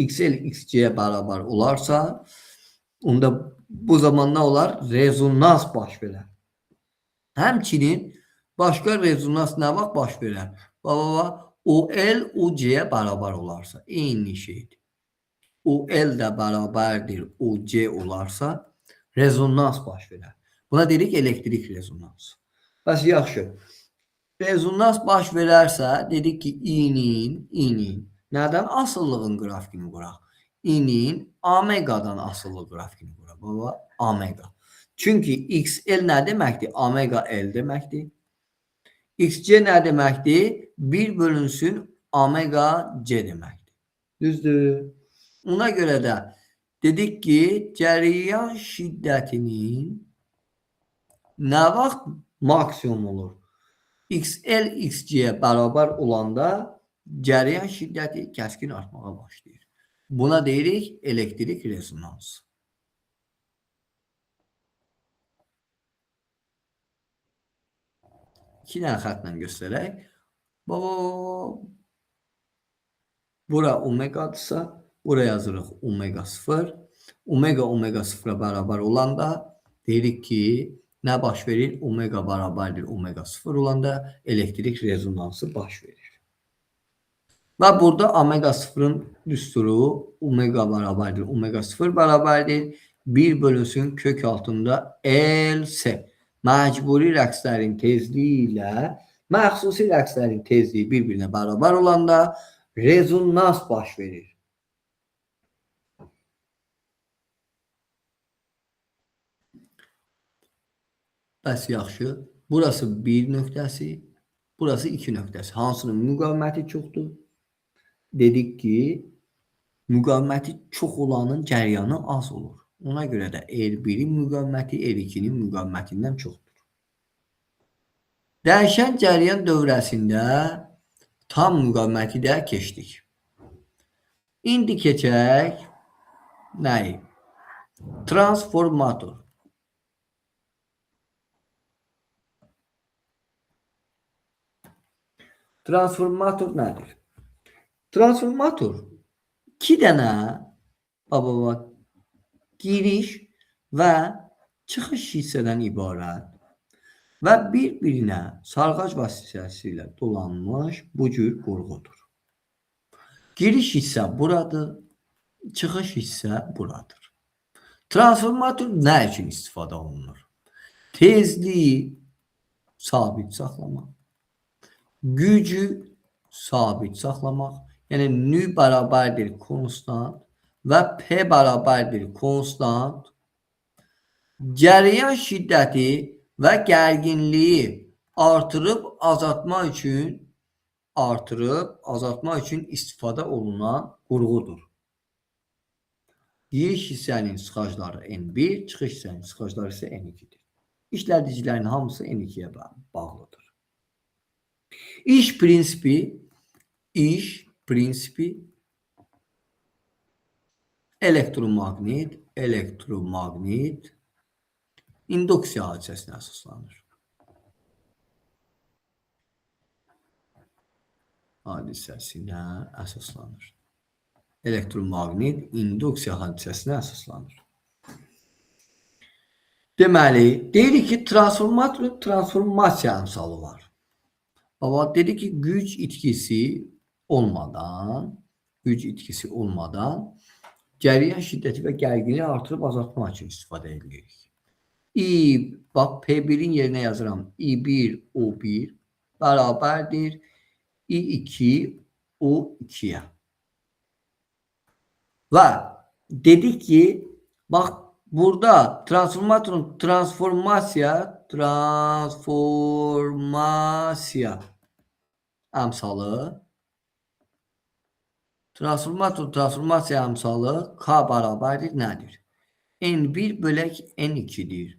xl xc-yə bərabər olarsa, onda bu zaman nə olar? Rezonans baş verər. Həmçinin başqa rezonans nə vaxt baş verər? OL OC-yə bərabər olarsa, eyni şeydir. OL də bərabərdir OC olarsa, rezonans baş verər. Buna deyirik elektrik rezonansı. Bəs yaxşı. Rezonans baş verərsə, dedik ki, i-nin nədən asıllığın qrafikini quraq? I-nin omegadan asıllıq qrafikini quraq. Baba, omega. Çünki xl nə deməkdir? Omega l deməkdir. Xc nə deməkdir? 1 bölünsün omega c deməkdir. Düzdür. Ona görə də dedik ki, cərəyan şiddətinin nə vaxt maksimum olur? xl xc-yə bərabər olanda cərəyan şiddəti kəskin artmağa başlayır. Buna deyirik elektrik rezonansı. İki dənə xətlə göstərək. Bura omegadırsa, buraya yazırıq omega 0. Omega 0'a bərabər olanda deyirik ki, nə baş verir? Omega bərabərdir omega 0 olanda elektrik rezonansı baş verir. Və burada omega 0'ın düsturu omega bərabərdir. Omega 0 bərabərdir. 1 bölünsün kök altında LC. Məcburi rəqslərin tezliyi ilə məxsusi rəqslərin tezliyi bir-birinə bərabər olanda rezonans baş verir. Bəs yaxşı. Burası 1 nöqtəsi, burası 2 nöqtəsi. Hansının müqaviməti çoxdur? Dedik ki, müqaviməti çox olanın cəryanı az olur. Ona görə də R1-in müqaviməti R2-nin müqavimətindən çoxdur. Dəyişən cəryan dövrəsində tam müqaviməti də keçdik. İndi keçək nəyi? Transformator. Transformator nədir? Transformator 2 dənə giriş və çıxış hissədən ibarət və bir-birinə sarğac vasitəsilə dolanmış bu cür qurğudur. Giriş hissə buradır, çıxış hissə buradır. Transformator nə üçün istifadə olunur? Tezliyi sabit saxlamaq, gücü sabit saxlamaq, yəni nü bərabərdir konstant və P bərabərdir konstant, cərəyan şiddəti və gərginliyi artırıb azaltmaq üçün istifadə olunan qurğudur. Giriş hissənin sıxacları N1, çıxış hissənin sıxacları isə N2-dir. İşlədicilərin hamısı N2-yə bağlıdır. İş prinsipi elektromagnet induksiya hadisəsinə əsaslanır. Elektromagnet induksiya hadisəsinə əsaslanır. Deməli, deyirik ki, transformatorun transformasiya əmsalı var. Baba dedi ki, güc itkisi olmadan cəryan şiddəti və gərginliyi artırıb azaltmaq üçün istifadə edirik. Bax, P1'in yerinə yazıram. I1 O1 bərabərdir I2 O2'yə. Və dedik ki, bax, burada transformatorun transformasiya əmsalı K bərabərdir nədir? N1 bölək N2'dir.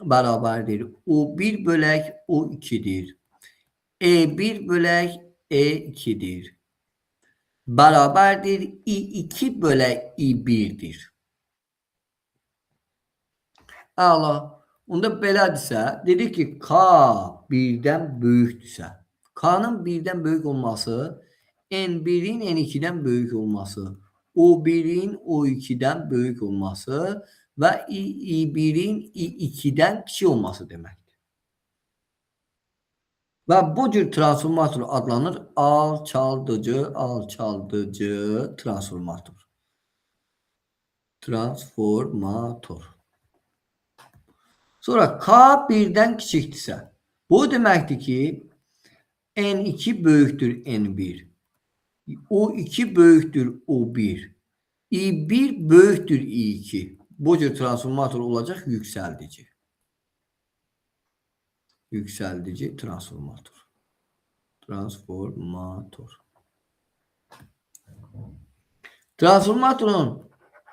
Bərabərdir O1 bölək O2'dir. E1 bölək E2'dir. Bərabərdir I2 bölək I1'dir. Əla. Onda belədirsə, dedik ki, K birdən böyükdürsə, K'nın birdən böyük olması, N1'in N2'dən böyük olması, O1'in O2'dən böyük olması və I1'in I2'dən kiçik olması deməkdir. Və bu cür transformator adlanır alçaldıcı transformator. Sonra K birdən kiçikdirsə, bu deməkdir ki, N2 böyükdür N1, O2 böyükdür O1, I1 böyükdür I2. Bu cür transformator olacaq yüksəldici. Yüksəldici transformator. Transformatorun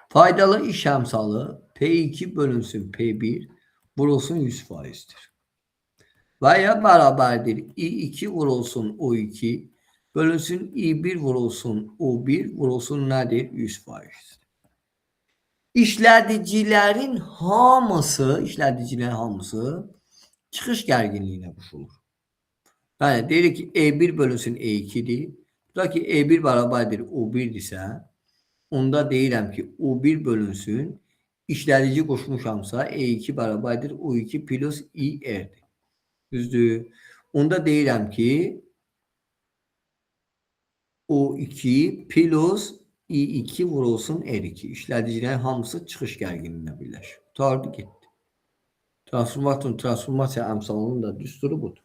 faydalı iş əmsalı P2 bölünsün P1 vurulsun 100%'dir. Və ya bərabərdir I2 vurulsun O2 bölünsün I1 vurulsun O1 vurulsun nədir? 100%'dir. İşlədicilərin hamısı çıxış gərginliyinə qoşulur. Yəni, deyirik ki, E1 bölünsün E2'dir. Burada ki, E1 bərabərdir O1'dirsə, onda deyirəm ki, O1 bölünsün, işlədici qoşmuşamsa, E2 bərabərdir O2 plus IR'dir. Düzdür. Onda deyirəm ki, O2 plus I2 vurulsun R2. İşlədicilərin hamısı çıxış gərginliyinə birləşir. Qutardı getdi. Transformatorun transformasiya əmsalının da düsturu budur.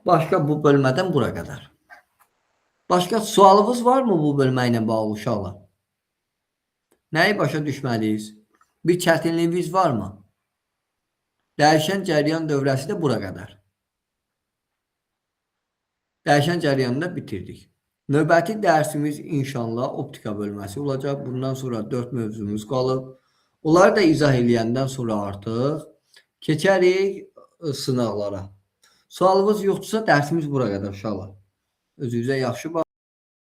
Başqa bu bölmədən bura qədər. Başqa sualınız varmı bu bölmə ilə bağlı uşaqlar? Nəyi başa düşməliyik? Bir çətinliyiniz varmı? Dəyişən cəryan dövrəsi də bura qədər. Dəyişən cəryanını da bitirdik. Növbəti dərsimiz inşallah optika bölməsi olacaq. Bundan sonra 4 mövzumuz qalıb. Onları da izah eləyəndən sonra artıq keçərik sınaqlara. Sualınız yoxdursa dərsimiz bura qədər uşaqlar. Özünüzə yaxşı baxın.